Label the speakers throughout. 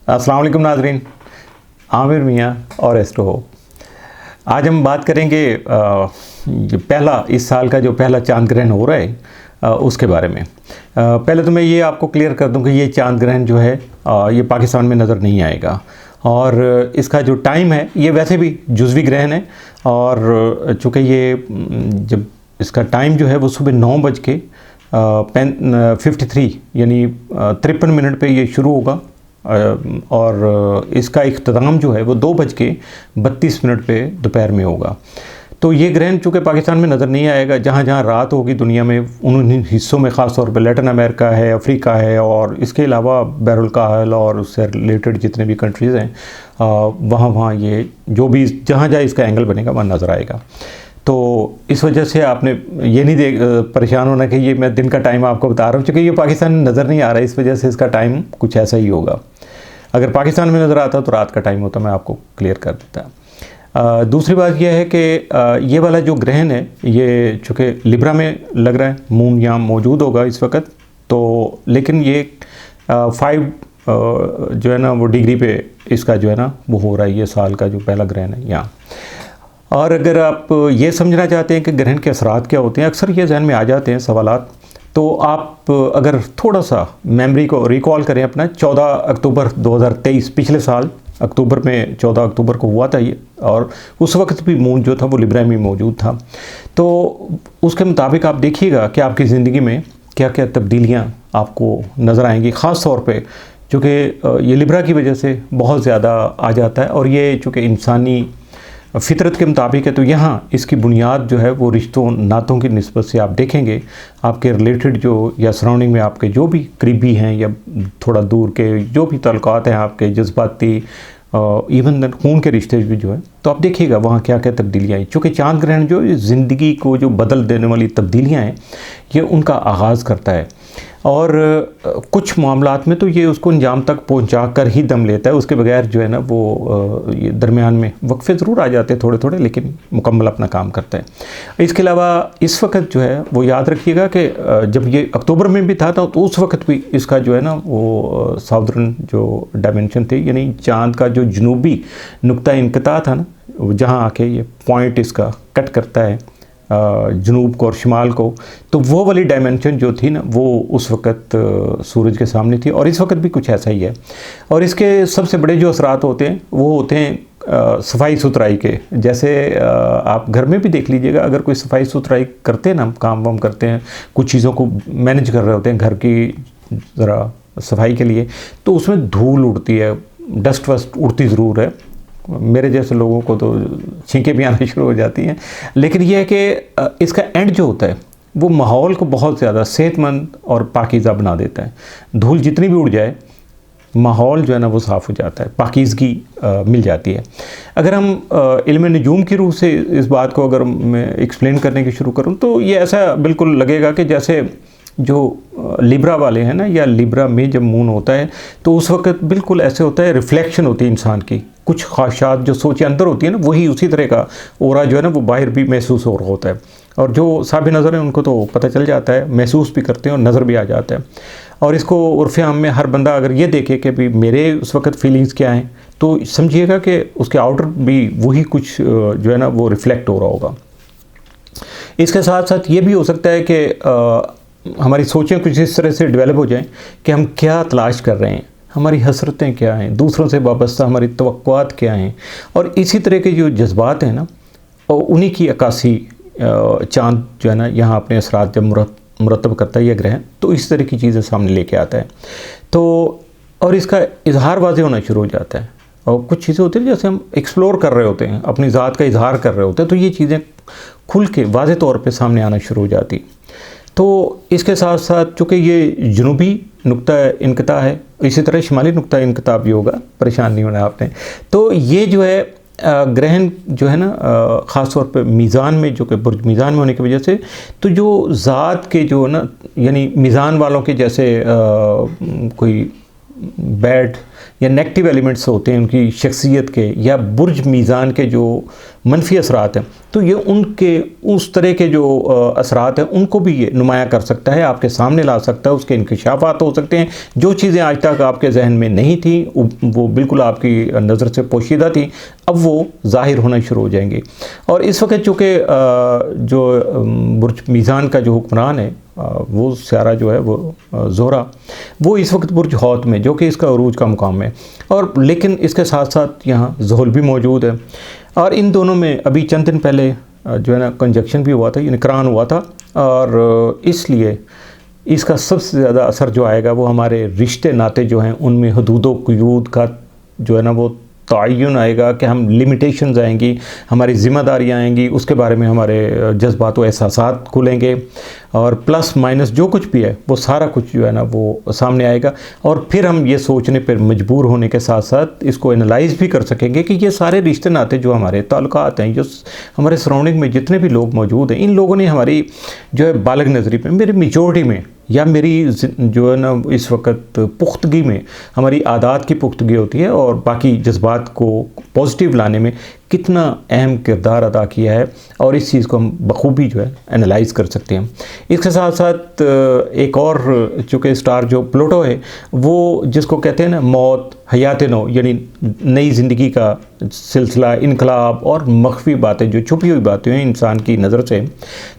Speaker 1: अस्सलाम वालेकुम नाज़रीन, आमिर मियाँ और एस्ट्रो होप। आज हम बात करेंगे इस साल का जो पहला चांद ग्रहण हो रहा है उसके बारे में। पहले तो मैं ये आपको क्लियर कर दूं कि ये चांद ग्रहण जो है ये पाकिस्तान में नज़र नहीं आएगा, और इसका जो टाइम है ये वैसे भी जुज़वी ग्रहण है, और चूँकि ये जब इसका टाइम जो है वो सुबह 9:53 यानी 53 मिनट पे ये शुरू होगा, और इसका इख्तिताम जो है वो 2:32 पे दोपहर में होगा। तो ये ग्रहण चूँकि पाकिस्तान में नज़र नहीं आएगा, जहाँ जहाँ रात होगी दुनिया में उन हिस्सों में, ख़ास तौर पर लैटिन अमेरिका है, अफ्रीका है, और इसके अलावा बैरुल-काहिल और उससे रिलेटेड जितने भी कंट्रीज़ हैं वहाँ ये जो भी जहाँ जहाँ इसका एंगल बनेगा वहाँ नज़र आएगा। तो इस वजह से आपने ये नहीं परेशान होना कि ये मैं दिन का टाइम आपको बता रहा हूँ, क्योंकि ये पाकिस्तान में नज़र नहीं आ रहा है, इस वजह से इसका टाइम कुछ ऐसा ही होगा। अगर पाकिस्तान में नज़र आता तो रात का टाइम होता, मैं आपको क्लियर कर देता। दूसरी बात यह है कि ये वाला जो ग्रहण है ये चूँकि लिब्रा में लग रहा है, मून यहाँ मौजूद होगा इस वक्त, तो लेकिन ये 5 जो है ना वो डिग्री पे इसका जो है ना वो हो रहा है, ये साल का जो पहला ग्रहण है यहाँ। और अगर आप ये समझना चाहते हैं कि ग्रहण के असरात क्या होते हैं, अक्सर ये जहन में आ जाते हैं सवालात, तो आप अगर थोड़ा सा मेमोरी को रिकॉल करें अपना 14 अक्टूबर 2023, पिछले साल अक्टूबर में 14 अक्टूबर को हुआ था ये, और उस वक्त भी मून जो था वो लिब्रा में मौजूद था। तो उसके मुताबिक आप देखिएगा कि आपकी ज़िंदगी में क्या क्या तब्दीलियाँ आपको नज़र आएंगी, ख़ास तौर पे चूँकि ये लिब्रा की वजह से बहुत ज़्यादा आ जाता है, और ये चूँकि इंसानी फितरत के मुताबिक है, तो यहाँ इसकी बुनियाद जो है वो रिश्तों नातों की निस्बत से आप देखेंगे, आपके रिलेटेड जो या सराउंडिंग में आपके जो भी करीबी हैं या थोड़ा दूर के जो भी ताल्लुकात हैं आपके, जज्बाती इवन खून के रिश्ते भी जो है, तो आप देखिएगा वहाँ क्या क्या तब्दीलियाँ हैं। चूँकि चांद ग्रहण जो ज़िंदगी को जो बदल देने वाली तब्दीलियाँ हैं ये उनका आगाज़ करता है, और कुछ मामलात में तो ये उसको अंजाम तक पहुंचा कर ही दम लेता है, उसके बगैर जो है ना वो ये दरमियान में वक्फे ज़रूर आ जाते हैं थोड़े थोड़े, लेकिन मुकम्मल अपना काम करता है। इसके अलावा इस वक्त जो है वो याद रखिएगा कि जब ये अक्टूबर में भी था तो उस वक्त भी इसका जो है ना वो साउदर्न जो डायमेंशन थे, यानी चाँद का जो जनूबी नुक्ता इनकता था ना, जहाँ आके ये पॉइंट इसका कट करता है जनूब को और शिमाल को, तो वो वाली डायमेंशन जो थी ना वो उस वक्त सूरज के सामने थी, और इस वक्त भी कुछ ऐसा ही है। और इसके सबसे बड़े जो असरात होते हैं वो होते हैं सफाई सुथराई के। जैसे आप घर में भी देख लीजिएगा, अगर कोई सफाई सुथराई करते हैं ना, काम वाम करते हैं, कुछ चीज़ों को मैनेज कर रहे होते हैं घर की ज़रा सफाई के लिए, तो उसमें धूल उड़ती है, डस्ट वस्ट उड़ती ज़रूर है, मेरे जैसे लोगों को तो छींकें भी आना शुरू हो जाती हैं। लेकिन यह है कि इसका एंड जो होता है वो माहौल को बहुत ज़्यादा सेहतमंद और पाकीज़ा बना देता है। धूल जितनी भी उड़ जाए माहौल जो है ना वो साफ़ हो जाता है, पाकीज़गी मिल जाती है। अगर हम इल्म नजूम की रूह से इस बात को अगर मैं एक्सप्लेन करने की शुरू करूँ तो ये ऐसा बिल्कुल लगेगा कि जैसे जो लिब्रा वाले हैं ना, या लिब्रा में जब मून होता है तो उस वक्त बिल्कुल ऐसे होता है, रिफ्लेक्शन होती है इंसान की, कुछ ख्वाहिशात जो सोचे अंदर होती है ना, वही उसी तरह का ओरा जो है ना वो बाहर भी महसूस हो रहा होता है, और जो साबित नज़र है उनको तो पता चल जाता है, महसूस भी करते हैं और नज़र भी आ जाता है। और इसको उर्फ़ आम में हर बंदा अगर ये देखे कि भाई मेरे उस वक्त फीलिंग्स क्या हैं, तो समझिएगा कि उसके आउटर भी वही कुछ जो है ना वो रिफ़्लेक्ट हो रहा होगा। इसके साथ साथ ये भी हो सकता है कि हमारी सोचें कुछ इस तरह से डेवलप हो जाएं कि हम क्या तलाश कर रहे हैं, हमारी हसरतें क्या हैं, दूसरों से वाबस्ता हमारी तवक्कुआत क्या हैं, और इसी तरह के जो जज्बात हैं ना, और उन्हीं की अक्कासी चाँद जो है ना यहाँ अपने असरात जब मुरतब करता है यह ग्रहण, तो इस तरह की चीज़ें सामने लेके आता है। तो और इसका इजहार वाज़े होना शुरू हो जाता है, और कुछ चीज़ें होती हैं जैसे हम एक्सप्लोर कर रहे होते हैं, अपनी ज़ात का इजहार कर रहे होते हैं, तो ये चीज़ें खुल के वाज़े तौर पर सामने आना शुरू हो जाती। तो इसके साथ साथ चूँकि ये जनूबी नुक्ता इनकता है, इसी तरह शिमाली नुक्ता इनकता भी होगा, परेशान नहीं होना आपने। तो ये जो है ग्रहण जो है ना ख़ास तौर पे मीज़ान में, जो कि बुर्ज मीज़ान में होने की वजह से, तो जो ज़ात के जो ना यानी मीज़ान वालों के जैसे कोई बैड या नेगेटिव एलिमेंट्स होते हैं उनकी शख्सियत के, या बुर्ज मीज़ान के जो मनफी असरात हैं, तो ये उनके उस तरह के जो असरात हैं उनको भी ये नुमाया कर सकता है, आपके सामने ला सकता है। उसके इंकशाफात हो सकते हैं, जो चीज़ें आज तक आपके जहन में नहीं थी, वो बिल्कुल आपकी नज़र से पोशीदा थी, अब वो ज़ाहिर होना शुरू हो जाएंगी। और इस वक्त चूँकि जो बुर्ज मीज़ान का जो हुक्मरान है, वो सियारा जो है वो ज़ोहरा, वो इस वक्त बुर्ज हौत में, जो कि इसका अरूज का मुकाम है, और लेकिन इसके साथ साथ यहाँ ज़ुहल भी मौजूद है। और इन दोनों में अभी चंद दिन पहले जो है ना कंजक्शन भी हुआ था, यानी करान हुआ था, और इसलिए इसका सबसे ज़्यादा असर जो आएगा वो हमारे रिश्ते नाते जो हैं उनमें हदूद व क़ुयूद का जो है ना वो तयन आएगा, कि हम लिमिटेशंस आएंगी, हमारी ज़िम्मेदारियाँ आएंगी, उसके बारे में हमारे जज्बात व एहसासात खुलेंगे, और प्लस माइनस जो कुछ भी है वो सारा कुछ जो है ना वो सामने आएगा। और फिर हम ये सोचने पर मजबूर होने के साथ साथ इसको एनालाइज़ भी कर सकेंगे कि ये सारे रिश्ते नाते जो हमारे ताल्लुकात हैं, जो हमारे सराउंडिंग में जितने भी लोग मौजूद हैं, इन लोगों ने हमारी जो है बालग नज़री में, मेरी मेजॉरिटी में, या मेरी जो है ना इस वक्त पुख्तगी में, हमारी आदत की पुख्तगी होती है, और बाकी जज्बात को पॉजिटिव लाने में कितना अहम किरदार अदा किया है, और इस चीज़ को हम बखूबी जो है एनालाइज़ कर सकते हैं। इसके साथ साथ एक और चूँकि स्टार जो प्लूटो है, वो जिसको कहते हैं ना मौत हयात नौ, यानी नई ज़िंदगी का सिलसिला, इनकलाब और मख्फी बातें, जो छुपी हुई बातें हैं इंसान की नज़र से,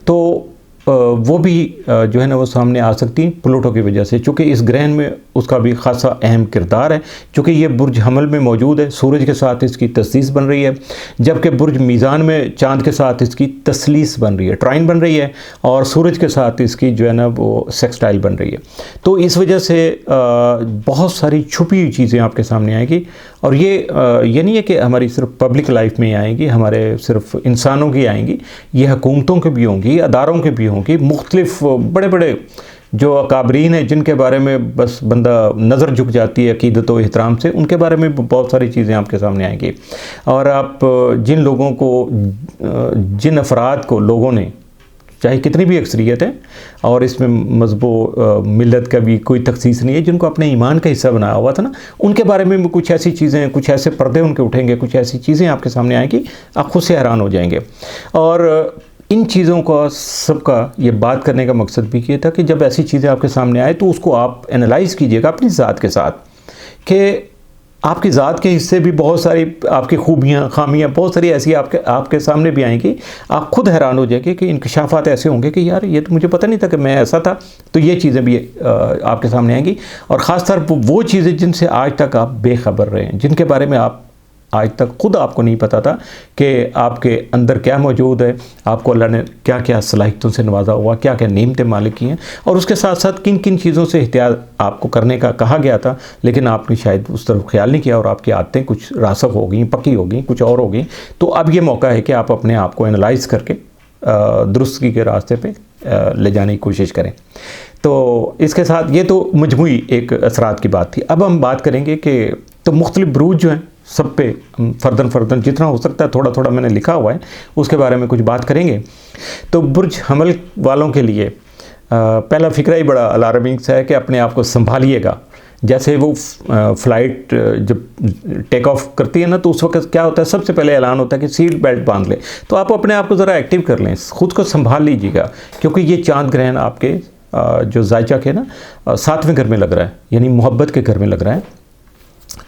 Speaker 1: तो वो भी जो है ना वो सामने आ सकती हैं प्लूटो की वजह से, चूँकि इस ग्रहण में उसका भी ख़ासा अहम किरदार है। चूँकि ये बुर्ज हमल में मौजूद है, सूरज के साथ इसकी तस्लीस बन रही है, जबकि बुर्ज मीज़ान में चाँद के साथ इसकी तस्लीस बन रही है, ट्राइन बन रही है, और सूरज के साथ इसकी जो है ना वो सेक्सटाइल बन रही है। तो इस वजह से बहुत सारी छुपी हुई चीज़ें आपके सामने आएंगी, और ये नहीं है कि हमारी सिर्फ पब्लिक लाइफ में ही आएंगी, हमारे सिर्फ इंसानों की आएंगी, ये हुकूमतों के भी होंगी, अदारों के भी होंगी, मुख्तलिफ बड़े बड़े जो अकाबरीन हैं जिनके बारे में बस बंदा नज़र झुक जाती है अकीदत व एहतराम से, उनके बारे में बहुत सारी चीज़ें आपके सामने आएंगी। और आप जिन लोगों को, जिन अफराद को लोगों ने, चाहे कितनी भी अक्सरियत है, और इसमें मज़हब मिलत का भी कोई तखसीस नहीं है, जिनको अपने ईमान का हिस्सा बनाया हुआ था ना, उनके बारे में कुछ ऐसी चीज़ें, कुछ ऐसे पर्दे उनके उठेंगे, कुछ ऐसी चीज़ें आपके सामने आएंगी, आप खुद से हैरान हो जाएंगे। और इन चीज़ों का सबका ये बात करने का मकसद भी ये था कि जब ऐसी चीज़ें आपके सामने आए तो उसको आप एनालाइज़ कीजिएगा अपनी ज़ात के साथ, कि आपकी ज़ात के हिस्से भी बहुत सारी, आपकी खूबियाँ, खामियाँ बहुत सारी ऐसी आपके सामने भी आएंगी। आप खुद हैरान हो जाएंगे कि इंकशाफात ऐसे होंगे कि यार ये तो मुझे पता नहीं था कि मैं ऐसा था। तो ये चीज़ें भी आपके सामने आएंगी, और ख़ासतौर पर वो चीज़ें जिनसे आज तक आप बेखबर रहे हैं, जिनके बारे में आप आज तक खुद आपको नहीं पता था कि आपके अंदर क्या मौजूद है, आपको अल्लाह ने क्या क्या सलाहियतों से नवाजा हुआ, क्या क्या नेमतें मालिक की हैं, और उसके साथ साथ किन किन चीज़ों से एहतियात आपको करने का कहा गया था, लेकिन आपने शायद उस तरफ ख्याल नहीं किया, और आपकी आदतें कुछ रासख हो गई, पक्की हो गई, कुछ और हो गई। तो अब ये मौका है कि आप अपने आप को एनालाइज़ करके दुरुस्ती के रास्ते पे ले जाने की कोशिश करें। तो इसके साथ ये तो मजमूई एक असरात की बात थी। अब हम बात करेंगे कि तो मुख्तलिफ बुरूज जो हैं सब पे फ़र्दन जितना हो सकता है थोड़ा थोड़ा मैंने लिखा हुआ है, उसके बारे में कुछ बात करेंगे। तो बुर्ज हमल वालों के लिए पहला फ़िक्रा ही बड़ा अलार्मिंग सा है कि अपने आप को संभालिएगा। जैसे वो फ़्लाइट जब टेक ऑफ करती है ना, तो उस वक्त क्या होता है, सबसे पहले ऐलान होता है कि सीट बेल्ट बांध लें। तो आप अपने आप को ज़रा एक्टिव कर लें, ख़ुद को संभाल लीजिएगा, क्योंकि ये चांद ग्रहण आपके जो जायचा के ना 7वें घर में लग रहा है, यानी मोहब्बत के घर में लग रहा है।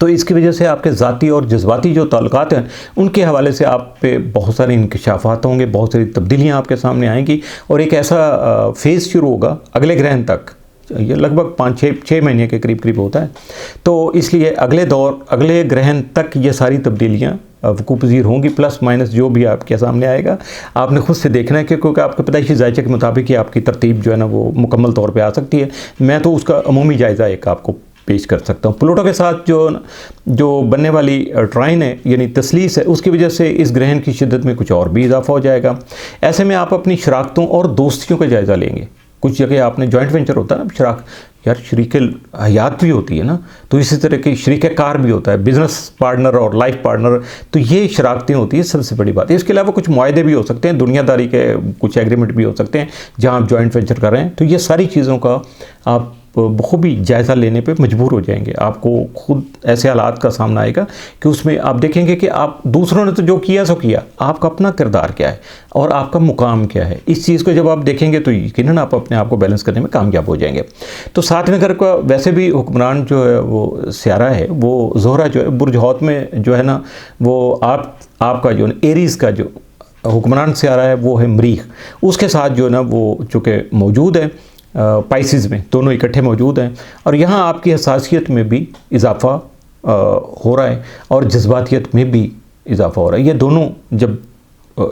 Speaker 1: तो इसकी वजह से आपके ज़ाती और जज्बाती जो ताल्लुकात हैं उनके हवाले से आप पे बहुत सारे इंकशाफात होंगे, बहुत सारी तब्दीलियाँ आपके सामने आएंगी, और एक ऐसा फेज़ शुरू होगा अगले ग्रहण तक, ये लगभग 5-6 महीने के करीब होता है। तो इसलिए अगले ग्रहण तक ये सारी तब्दीलियाँ वक़ूफ़ पज़ीर होंगी, प्लस माइनस जो भी आपके सामने आएगा आपने खुद से देखना है, क्योंकि आपके पैदाइशी जायचे के मुताबिक ही आपकी तरतीब जो है ना वो मुकम्मल तौर पे आ सकती है। मैं तो उसका अमूमी जायज़ा एक आपको पेश कर सकता हूँ। प्लूटो के साथ जो बनने वाली ट्राइन है, यानी तस्लीस है, उसकी वजह से इस ग्रहण की शिद्दत में कुछ और भी इजाफा हो जाएगा। ऐसे में आप अपनी शराकतों और दोस्तियों का जायज़ा लेंगे। कुछ जगह आपने जॉइंट वेंचर होता है ना, शराक यार शरीक हयात भी होती है ना, तो इसी तरह की शरीक कार भी होता है, बिज़नेस पार्टनर और लाइफ पार्टनर, तो ये शराकतें होती है सबसे बड़ी बात है। इसके अलावा कुछ मुआहदे भी हो सकते हैं, दुनियादारी के कुछ एग्रीमेंट भी हो सकते हैं जहाँ आप जॉइंट वेंचर कर रहे हैं। तो ये सारी चीज़ों का आप बखूबी जायज़ा लेने पे मजबूर हो जाएंगे। आपको खुद ऐसे हालात का सामना आएगा कि उसमें आप देखेंगे कि आप दूसरों ने तो जो किया सो किया, आपका अपना किरदार क्या है और आपका मुकाम क्या है। इस चीज़ को जब आप देखेंगे तो यकीनन आप अपने आप को बैलेंस करने में कामयाब हो जाएंगे। तो 7वें घर का वैसे भी हुक्मरान जो है वो स्यारा है, वो ज़ोहरा जो है बुर्ज हौत में जो है ना, वो आपका जो एरीज़ का जो हुक्मरान स्यारा है वो है मरीख, उसके साथ जो है ना वो चूँकि मौजूद है पाइसिस में, दोनों इकट्ठे मौजूद हैं। और यहाँ आपकी हसासियत में भी इजाफ़ा हो रहा है और जज्बातियत में भी इजाफ़ा हो रहा है। ये दोनों जब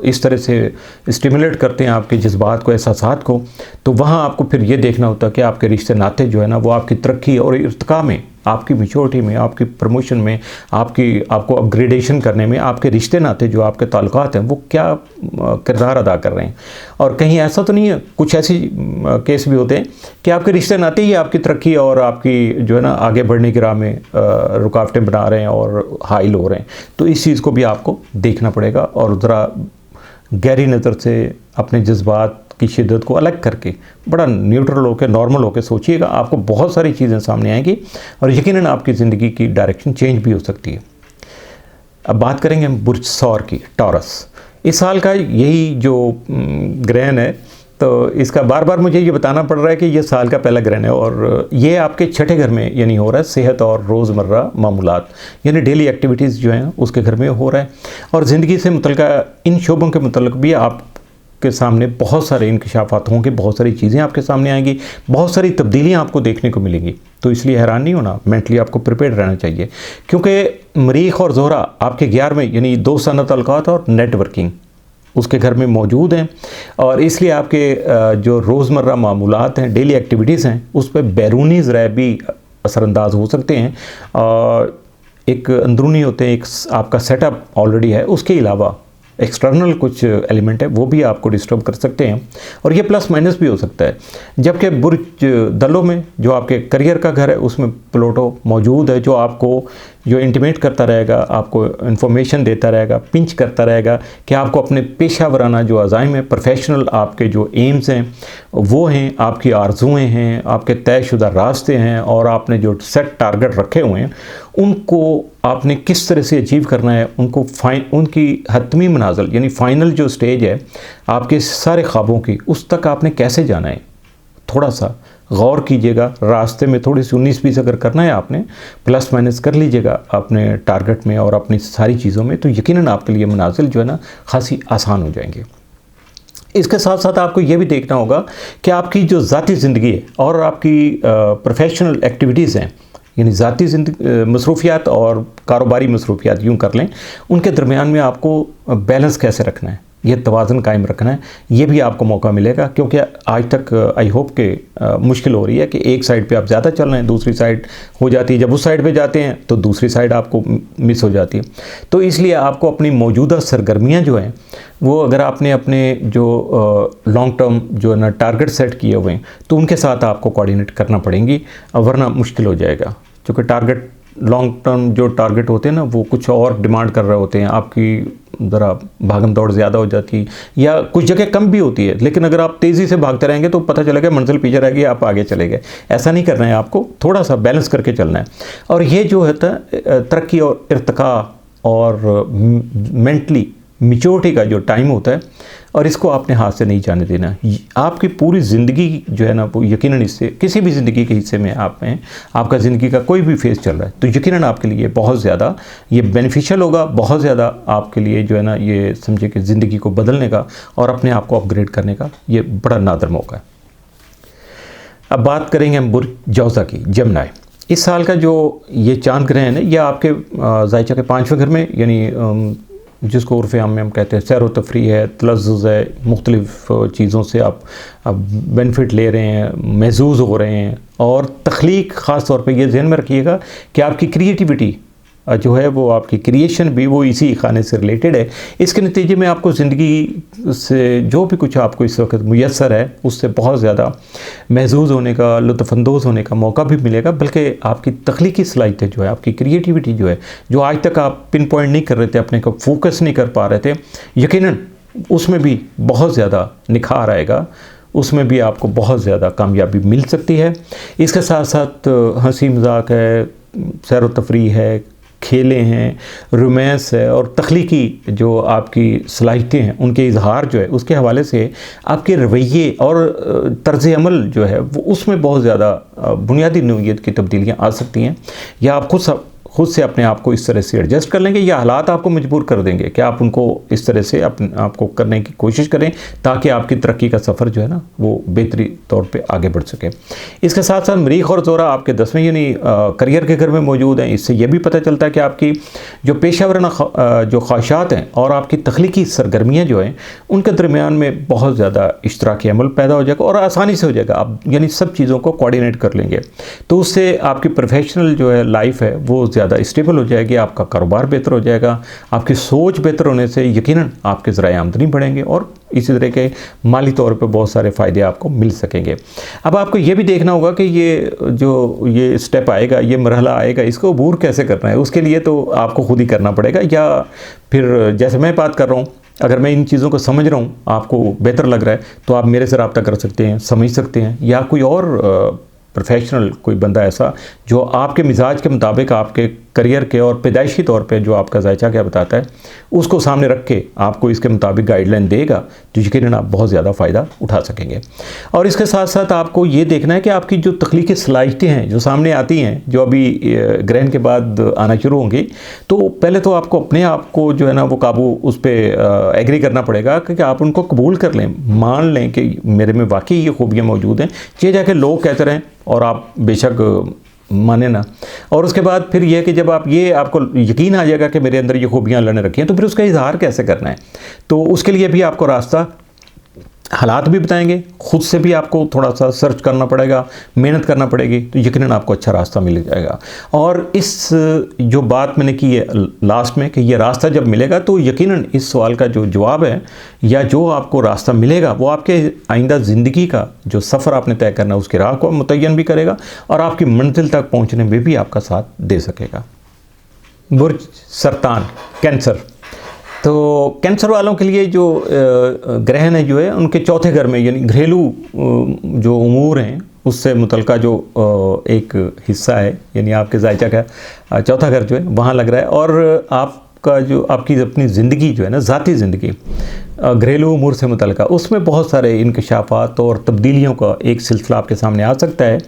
Speaker 1: इस तरह से स्टिमुलेट करते हैं आपके जज्बात को, एहसासात को, तो वहाँ आपको फिर ये देखना होता है कि आपके रिश्ते नाते जो है ना वो आपकी तरक्की और इर्तिका में, आपकी मैच्योरिटी में, आपकी प्रमोशन में, आपको अपग्रेडेशन करने में आपके रिश्ते नाते जो आपके ताल्लुकात हैं वो क्या किरदार अदा कर रहे हैं। और कहीं ऐसा तो नहीं है, कुछ ऐसी केस भी होते हैं कि आपके रिश्ते नाते ही आपकी तरक्की और आपकी जो है ना आगे बढ़ने की राह में रुकावटें बना रहे हैं और हाइल हो रहे हैं। तो इस चीज़ को भी आपको देखना पड़ेगा और ज़रा गहरी नज़र से अपने जज्बात की शिद्दत को अलग करके बड़ा न्यूट्रल होकर, नॉर्मल होकर सोचिएगा। आपको बहुत सारी चीज़ें सामने आएंगी और यकीनन आपकी ज़िंदगी की डायरेक्शन चेंज भी हो सकती है। अब बात करेंगे हम बुर्ज सौर की, टॉरस। इस साल का यही जो ग्रहण है, तो इसका बार बार मुझे ये बताना पड़ रहा है कि ये साल का पहला ग्रहण है और ये आपके छठे घर में यानी हो रहा है। सेहत और रोज़मर्रा मामूलात यानी डेली एक्टिविटीज़ जो हैं उसके घर में हो रहा है। और ज़िंदगी से मुतल्लिका इन शोबों के मुतल्लिक भी आपके सामने बहुत सारे इंकशाफात होंगे, बहुत सारी चीज़ें आपके सामने आएंगी, बहुत सारी तब्दीलियाँ आपको देखने को मिलेंगी। तो इसलिए हैरान नहीं होना, मेंटली आपको प्रिपेयर रहना चाहिए, क्योंकि मरीख और ज़ोहरा आपके 11वें यानी दोस्ताना ताल्लुकात और नेटवर्किंग उसके घर में मौजूद हैं। और इसलिए आपके जो रोज़मर्रा मामूलात हैं, डेली एक्टिविटीज़ हैं, उस पर बैरूनी ज़राए भी असरअंदाज हो सकते हैं। और एक अंदरूनी होते हैं, एक आपका सेटअप ऑलरेडी है, उसके अलावा एक्सटर्नल कुछ एलिमेंट है वो भी आपको डिस्टर्ब कर सकते हैं और ये प्लस माइनस भी हो सकता है। जबकि बुर्ज दलों में जो आपके करियर का घर है उसमें प्लूटो मौजूद है, जो आपको जो इंटीमेट करता रहेगा, आपको इन्फॉर्मेशन देता रहेगा, पिंच करता रहेगा कि आपको अपने पेशा वराना जो अज़ाइम है, प्रोफेशनल आपके जो एम्स हैं वो हैं, आपकी आरजुएँ हैं, आपके तयशुदा रास्ते हैं और आपने जो सेट टारगेट रखे हुए हैं उनको आपने किस तरह से अचीव करना है, उनकी हतमी मनाज़िल यानी फ़ाइनल जो स्टेज है आपके सारे ख्वाबों की, उस तक आपने कैसे जाना है। थोड़ा सा गौर कीजिएगा, रास्ते में थोड़ी सी 19-20 अगर करना है आपने, प्लस माइनस कर लीजिएगा अपने टारगेट में और अपनी सारी चीज़ों में, तो यकीनन आपके लिए मनाजिल जो है ना खासी आसान हो जाएंगे। इसके साथ साथ आपको ये भी देखना होगा कि आपकी जो ज़ाती ज़िंदगी है और आपकी प्रोफेशनल एक्टिविटीज़ हैं, यानी ज़ाती मसरूफियात और कारोबारी मसरूफियात यूँ कर लें, उनके दरमियान में आपको बैलेंस कैसे रखना है, ये तवाज़ुन कायम रखना है, ये भी आपको मौका मिलेगा। क्योंकि आज तक आई होप के मुश्किल हो रही है कि एक साइड पे आप ज़्यादा चल रहे हैं, दूसरी साइड हो जाती है, जब उस साइड पे जाते हैं तो दूसरी साइड आपको मिस हो जाती है। तो इसलिए आपको अपनी मौजूदा सरगर्मियाँ जो हैं वो अगर आपने अपने जो लॉन्ग टर्म जो है ना टारगेट सेट किए हुए हैं तो उनके साथ आपको कोऑर्डिनेट करना पड़ेंगी, वरना मुश्किल हो जाएगा। क्योंकि टारगेट लॉन्ग टर्म जो टारगेट होते हैं ना वो कुछ और डिमांड कर रहे होते हैं, आपकी ज़रा भागम दौड़ ज़्यादा हो जाती है या कुछ जगह कम भी होती है। लेकिन अगर आप तेज़ी से भागते रहेंगे तो पता चलेगा मंजिल पीछे रहेगी, आप आगे चले गए। ऐसा नहीं करना है, आपको थोड़ा सा बैलेंस करके चलना है। और ये जो है तरक्की और इर्तिका और मेंटली मैच्योरिटी का जो टाइम होता है और इसको आपने हाथ से नहीं जाने देना। आपकी पूरी ज़िंदगी जो है ना वो यकीनन इससे किसी भी ज़िंदगी के हिस्से में आप हैं, आपका ज़िंदगी का कोई भी फेज़ चल रहा है तो यकीनन आपके लिए बहुत ज़्यादा ये बेनिफिशियल होगा, बहुत ज़्यादा आपके लिए जो है ना ये समझे कि ज़िंदगी को बदलने का और अपने आप को अपग्रेड करने का ये बड़ा नादर मौका है। अब बात करेंगे हम बुर्ज जौज़ा की, जमनाई। इस साल का जो ये चांद ग्रहण है यह आपके ज़ायचा के 5वें घर में, यानी जिसको उर्फ़ आम में हम कहते हैं सैर व तफरी है, तलज़्ज़ुज़ है, मुख्तलिफ़ चीज़ों से आप बेनिफिट ले रहे हैं, महसूस हो रहे हैं। और तख्लीक ख़ास तौर पे ये ज़हन में रखिएगा कि आपकी क्रिएटिविटी जो है वो आपकी क्रिएशन भी वो इसी खाने से रिलेटेड है। इसके नतीजे में आपको ज़िंदगी से जो भी कुछ आपको इस वक्त मुयस्सर है उससे बहुत ज़्यादा महसूस होने का, लुत्फ़अंदोज़ होने का मौका भी मिलेगा। बल्कि आपकी तख्लीकी सलाहियतें जो है, आपकी क्रिएटिविटी जो है, जो आज तक आप पिन पॉइंट नहीं कर रहे थे, अपने को फोकस नहीं कर पा रहे थे, यकीनन उसमें भी बहुत ज़्यादा निखार आएगा, उसमें भी आपको बहुत ज़्यादा कामयाबी मिल सकती है। इसके साथ साथ हंसी मजाक है, सैर व तफरीह है, खेलें हैं, रोमांस है और तख्लीकी जो आपकी सलाहियतें हैं उनके इजहार जो है उसके हवाले से आपके रवैये और तर्ज़ अमल जो है वो उसमें बहुत ज़्यादा बुनियादी नोयत की तब्दीलियाँ आ सकती हैं, या आप खुद से अपने आप को इस तरह से एडजस्ट कर लेंगे, या हालात आपको मजबूर कर देंगे कि आप उनको इस तरह से अपने आपको करने की कोशिश करें ताकि आपकी तरक्की का सफ़र जो है ना वो बेहतरी तौर पे आगे बढ़ सके। इसके साथ साथ मरीख और ज़ोरा आपके 10वें यानी करियर के घर में मौजूद हैं। इससे यह भी पता चलता है कि आपकी जो पेशा वराना जो ख्वाहिशात हैं और आपकी तख्लीकी सरगर्मियाँ जो हैं उनके दरमियान में बहुत ज़्यादा इश्तराकी अमल पैदा हो जाएगा और आसानी से हो जाएगा। आप यानी सब चीज़ों को कोऑर्डिनेट कर लेंगे, तो उससे आपकी प्रोफेशनल जो है लाइफ है वो ज़्यादा स्टेबल हो जाएगी, आपका कारोबार बेहतर हो जाएगा, आपकी सोच बेहतर होने से यकीनन आपके ज़राए आमदनी बढ़ेंगे और इसी तरह के माली तौर पे बहुत सारे फ़ायदे आपको मिल सकेंगे। अब आपको ये भी देखना होगा कि ये स्टेप आएगा, ये मरहला आएगा, इसको अबूर कैसे करना है। उसके लिए तो आपको खुद ही करना पड़ेगा, या फिर जैसे मैं बात कर रहा हूँ, अगर मैं इन चीज़ों को समझ रहा हूँ, आपको बेहतर लग रहा है तो आप मेरे से रब्ता कर सकते हैं, समझ सकते हैं, या कोई और प्रोफेशनल कोई बंदा ऐसा जो आपके मिजाज के मुताबिक आपके करियर के और पैदाइशी तौर पे जो आपका जायचा क्या बताता है उसको सामने रख के आपको इसके मुताबिक गाइडलाइन देगा, तो यकीनन आप बहुत ज़्यादा फ़ायदा उठा सकेंगे। और इसके साथ साथ आपको ये देखना है कि आपकी जो तख्लीकी सलाहियतें हैं जो सामने आती हैं, जो अभी ग्रहण के बाद आना शुरू होंगी, तो पहले तो आपको अपने आप को जो है ना वो काबू उस पर एग्री करना पड़ेगा कि आप उनको कबूल कर लें, मान लें कि मेरे में वाकई ये खूबियाँ मौजूद हैं, ये जाके लोग कहते रहें और आप बेशक माने ना। और उसके बाद फिर यह कि जब आपको यकीन आ जाएगा कि मेरे अंदर ये खूबियाँ अल्लाह ने रखी हैं, तो फिर उसका इजहार कैसे करना है, तो उसके लिए भी आपको रास्ता हालात भी बताएंगे, खुद से भी आपको थोड़ा सा सर्च करना पड़ेगा, मेहनत करना पड़ेगी, तो यकीनन आपको अच्छा रास्ता मिल जाएगा। और इस जो बात मैंने की है लास्ट में कि ये रास्ता जब मिलेगा तो यकीनन इस सवाल का जो जवाब है या जो आपको रास्ता मिलेगा वो आपके आइंदा ज़िंदगी का जो सफ़र आपने तय करना है उसकी राह को मुतय्यन भी करेगा और आपकी मंजिल तक पहुँचने में भी आपका साथ दे सकेगा। बुर्ज सरतान, कैंसर। तो कैंसर वालों के लिए जो ग्रहण है जो है उनके चौथे घर में, यानी घरेलू जो उमूर हैं उससे मुतल्लिका जो एक हिस्सा है, यानी आपके जायचा का चौथा घर जो है वहाँ लग रहा है। और आपका जो आपकी अपनी ज़िंदगी जो है ना, ज़ाती ज़िंदगी घरेलू उमूर से मुतल्लिका, उसमें बहुत सारे इंकशाफात और तब्दीलियों का एक सिलसिला आपके सामने आ सकता है।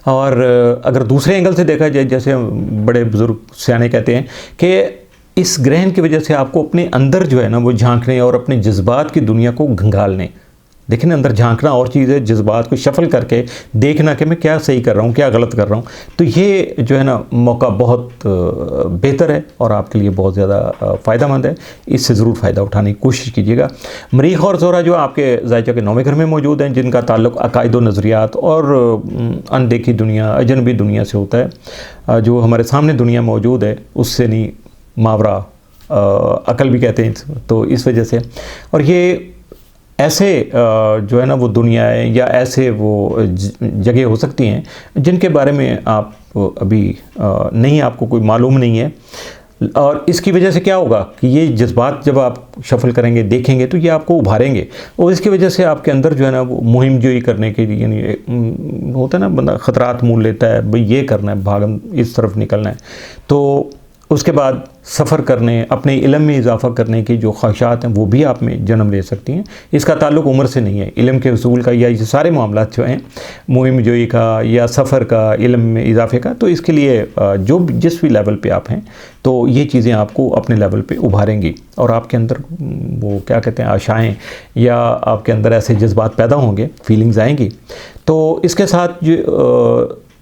Speaker 1: और अगर दूसरे एंगल से देखा जाए, जैसे बड़े बुज़ुर्ग सियाने कहते हैं कि इस ग्रहण की वजह से आपको अपने अंदर जो है ना वो झांकने और अपने जज्बात की दुनिया को घंगालने, देखिए ना, अंदर झांकना और चीज़ है, जज्बात को शफल करके देखना कि मैं क्या सही कर रहा हूँ, क्या गलत कर रहा हूँ, तो ये जो है ना मौका बहुत बेहतर है और आपके लिए बहुत ज़्यादा फ़ायदेमंद है। इससे ज़रूर फ़ायदा उठाने की कोशिश कीजिएगा। मरीख और ज़ोरा जो आपके जायचा के 9वें घर में मौजूद हैं, जिनका ताल्लुक़ अकायद व नज़रियात और अनदेखी दुनिया, अजनबी दुनिया से होता है, जो हमारे सामने दुनिया मौजूद है उससे नहीं मावरा अकल भी कहते हैं, तो इस वजह से। और ये ऐसे जो है ना वो दुनियाएं या ऐसे वो जगह हो सकती हैं जिनके बारे में आप अभी नहीं, आपको कोई मालूम नहीं है। और इसकी वजह से क्या होगा कि ये जज्बात जब आप शफल करेंगे, देखेंगे, तो ये आपको उभारेंगे और इसकी वजह से आपके अंदर जो है ना वो मुहिम जोई करने के लिए, यानी होता है ना बंदा ख़तरात मोल लेता है, भाई ये करना है, भागम इस तरफ निकलना है, तो उसके बाद सफ़र करने, अपने इल्म में इजाफ़ा करने की जो ख्वाहिशात हैं वो भी आप में जन्म ले सकती हैं। इसका ताल्लुक़ उम्र से नहीं है, इल्म के उसूल का या ये सारे मामलात जो हैं मुहिम जोई का या सफ़र का, इल्म में इजाफ़े का, तो इसके लिए जो जिस भी लेवल पे आप हैं तो ये चीज़ें आपको अपने लेवल पे उभारेंगी और आपके अंदर वो क्या कहते हैं आशाएँ या आपके अंदर ऐसे जज्बात पैदा होंगे, फीलिंग्स आएंगी। तो इसके साथ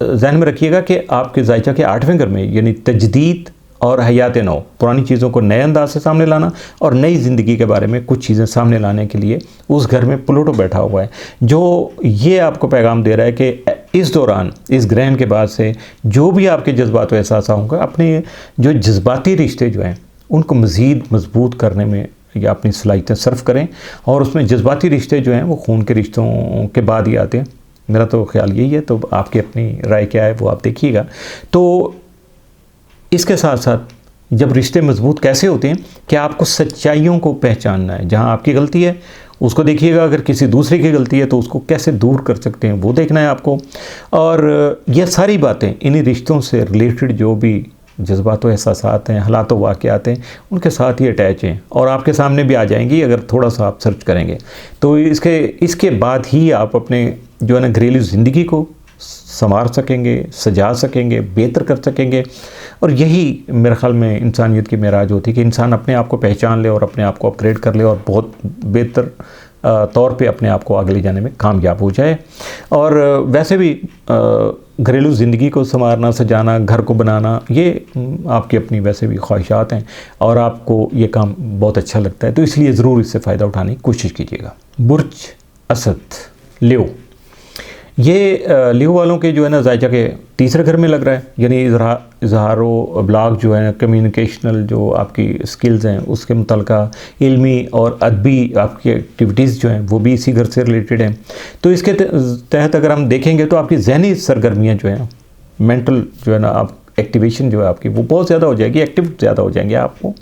Speaker 1: ज़हन में रखिएगा कि आपके जायचा के 8वें घर में, यानी तजदीद और हयात नौ, पुरानी चीज़ों को नए अंदाज से सामने लाना और नई ज़िंदगी के बारे में कुछ चीज़ें सामने लाने के लिए उस घर में प्लूटो बैठा हुआ है, जो ये आपको पैगाम दे रहा है कि इस दौरान, इस ग्रहण के बाद से जो भी आपके जज्बात व एहसास होंगे, अपने जो जज्बाती रिश्ते जो हैं उनको मज़ीद मजबूत करने में या अपनी सलाहियतें सर्फ करें। और उसमें जज्बाती रिश्ते जो हैं वो खून के रिश्तों के बाद ही आते हैं, मेरा तो ख्याल यही है, तो आपकी अपनी राय क्या है वो आप देखिएगा। तो इसके साथ साथ जब रिश्ते मजबूत कैसे होते हैं कि आपको सच्चाइयों को पहचानना है, जहाँ आपकी गलती है उसको देखिएगा। अगर किसी दूसरे की गलती है तो उसको कैसे दूर कर सकते हैं वो देखना है आपको। और यह सारी बातें इन्हीं रिश्तों से रिलेटेड जो भी जज्बात व एहसासात हैं, हालात व वाक़यात हैं, उनके साथ ही अटैच हैं और आपके सामने भी आ जाएंगी अगर थोड़ा सा आप सर्च करेंगे। तो इसके बाद ही आप अपने जो है ना घरेलू ज़िंदगी को संवार सकेंगे, सजा सकेंगे, बेहतर कर सकेंगे। और यही मेरे ख़्याल में इंसानियत की मेराज होती है कि इंसान अपने आप को पहचान ले और अपने आप को अपग्रेड कर ले और बहुत बेहतर तौर पे अपने आप को आगे ले जाने में कामयाब हो जाए। और वैसे भी घरेलू ज़िंदगी को संवारना, सजाना, घर को बनाना, ये आपकी अपनी वैसे भी ख्वाहिशात हैं और आपको ये काम बहुत अच्छा लगता है, तो इसलिए ज़रूर इससे फ़ायदा उठाने की कोशिश कीजिएगा। बुर्ज असद, लियो, ये लियो वालों के जो है ना जायचा के तीसरे घर में लग रहा है, यानी इजहारो ब्लाग जो है कम्युनिकेशनल जो आपकी स्किल्स हैं उसके मुतल्लिका इल्मी और अदबी आपकी एक्टिविटीज़ जो हैं वो भी इसी घर से रिलेटेड हैं। तो इसके तहत अगर हम देखेंगे तो आपकी जहनी सरगर्मियाँ जो हैं, मेंटल जो है ना आप एक्टिवेशन जो है आपकी वो बहुत ज़्यादा हो जाएगी, एक्टिव ज़्यादा हो जाएंगे आपको।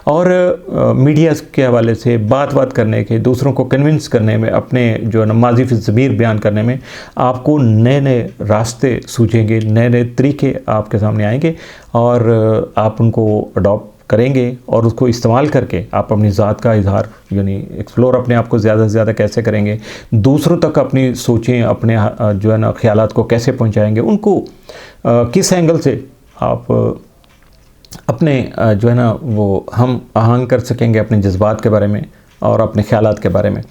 Speaker 1: और मीडिया के हवाले से बात करने के, दूसरों को कन्विंस करने में, अपने जो है ना माज़ी फ़ी ज़मीर बयान करने में आपको नए नए रास्ते सूझेंगे, नए नए तरीके आपके सामने आएंगे और आप उनको अडॉप्ट करेंगे और उसको इस्तेमाल करके आप अपनी ज़ात का इजहार यानी एक्सप्लोर अपने आप को ज़्यादा से ज़्यादा कैसे करेंगे, दूसरों तक अपनी सोचें, अपने जो है ना ख्यालात को कैसे पहुंचाएंगे, उनको किस एंगल से आप अपने जो है ना वो हम आहंग कर सकेंगे अपने जज्बात के बारे में और अपने ख्यालात के बारे में।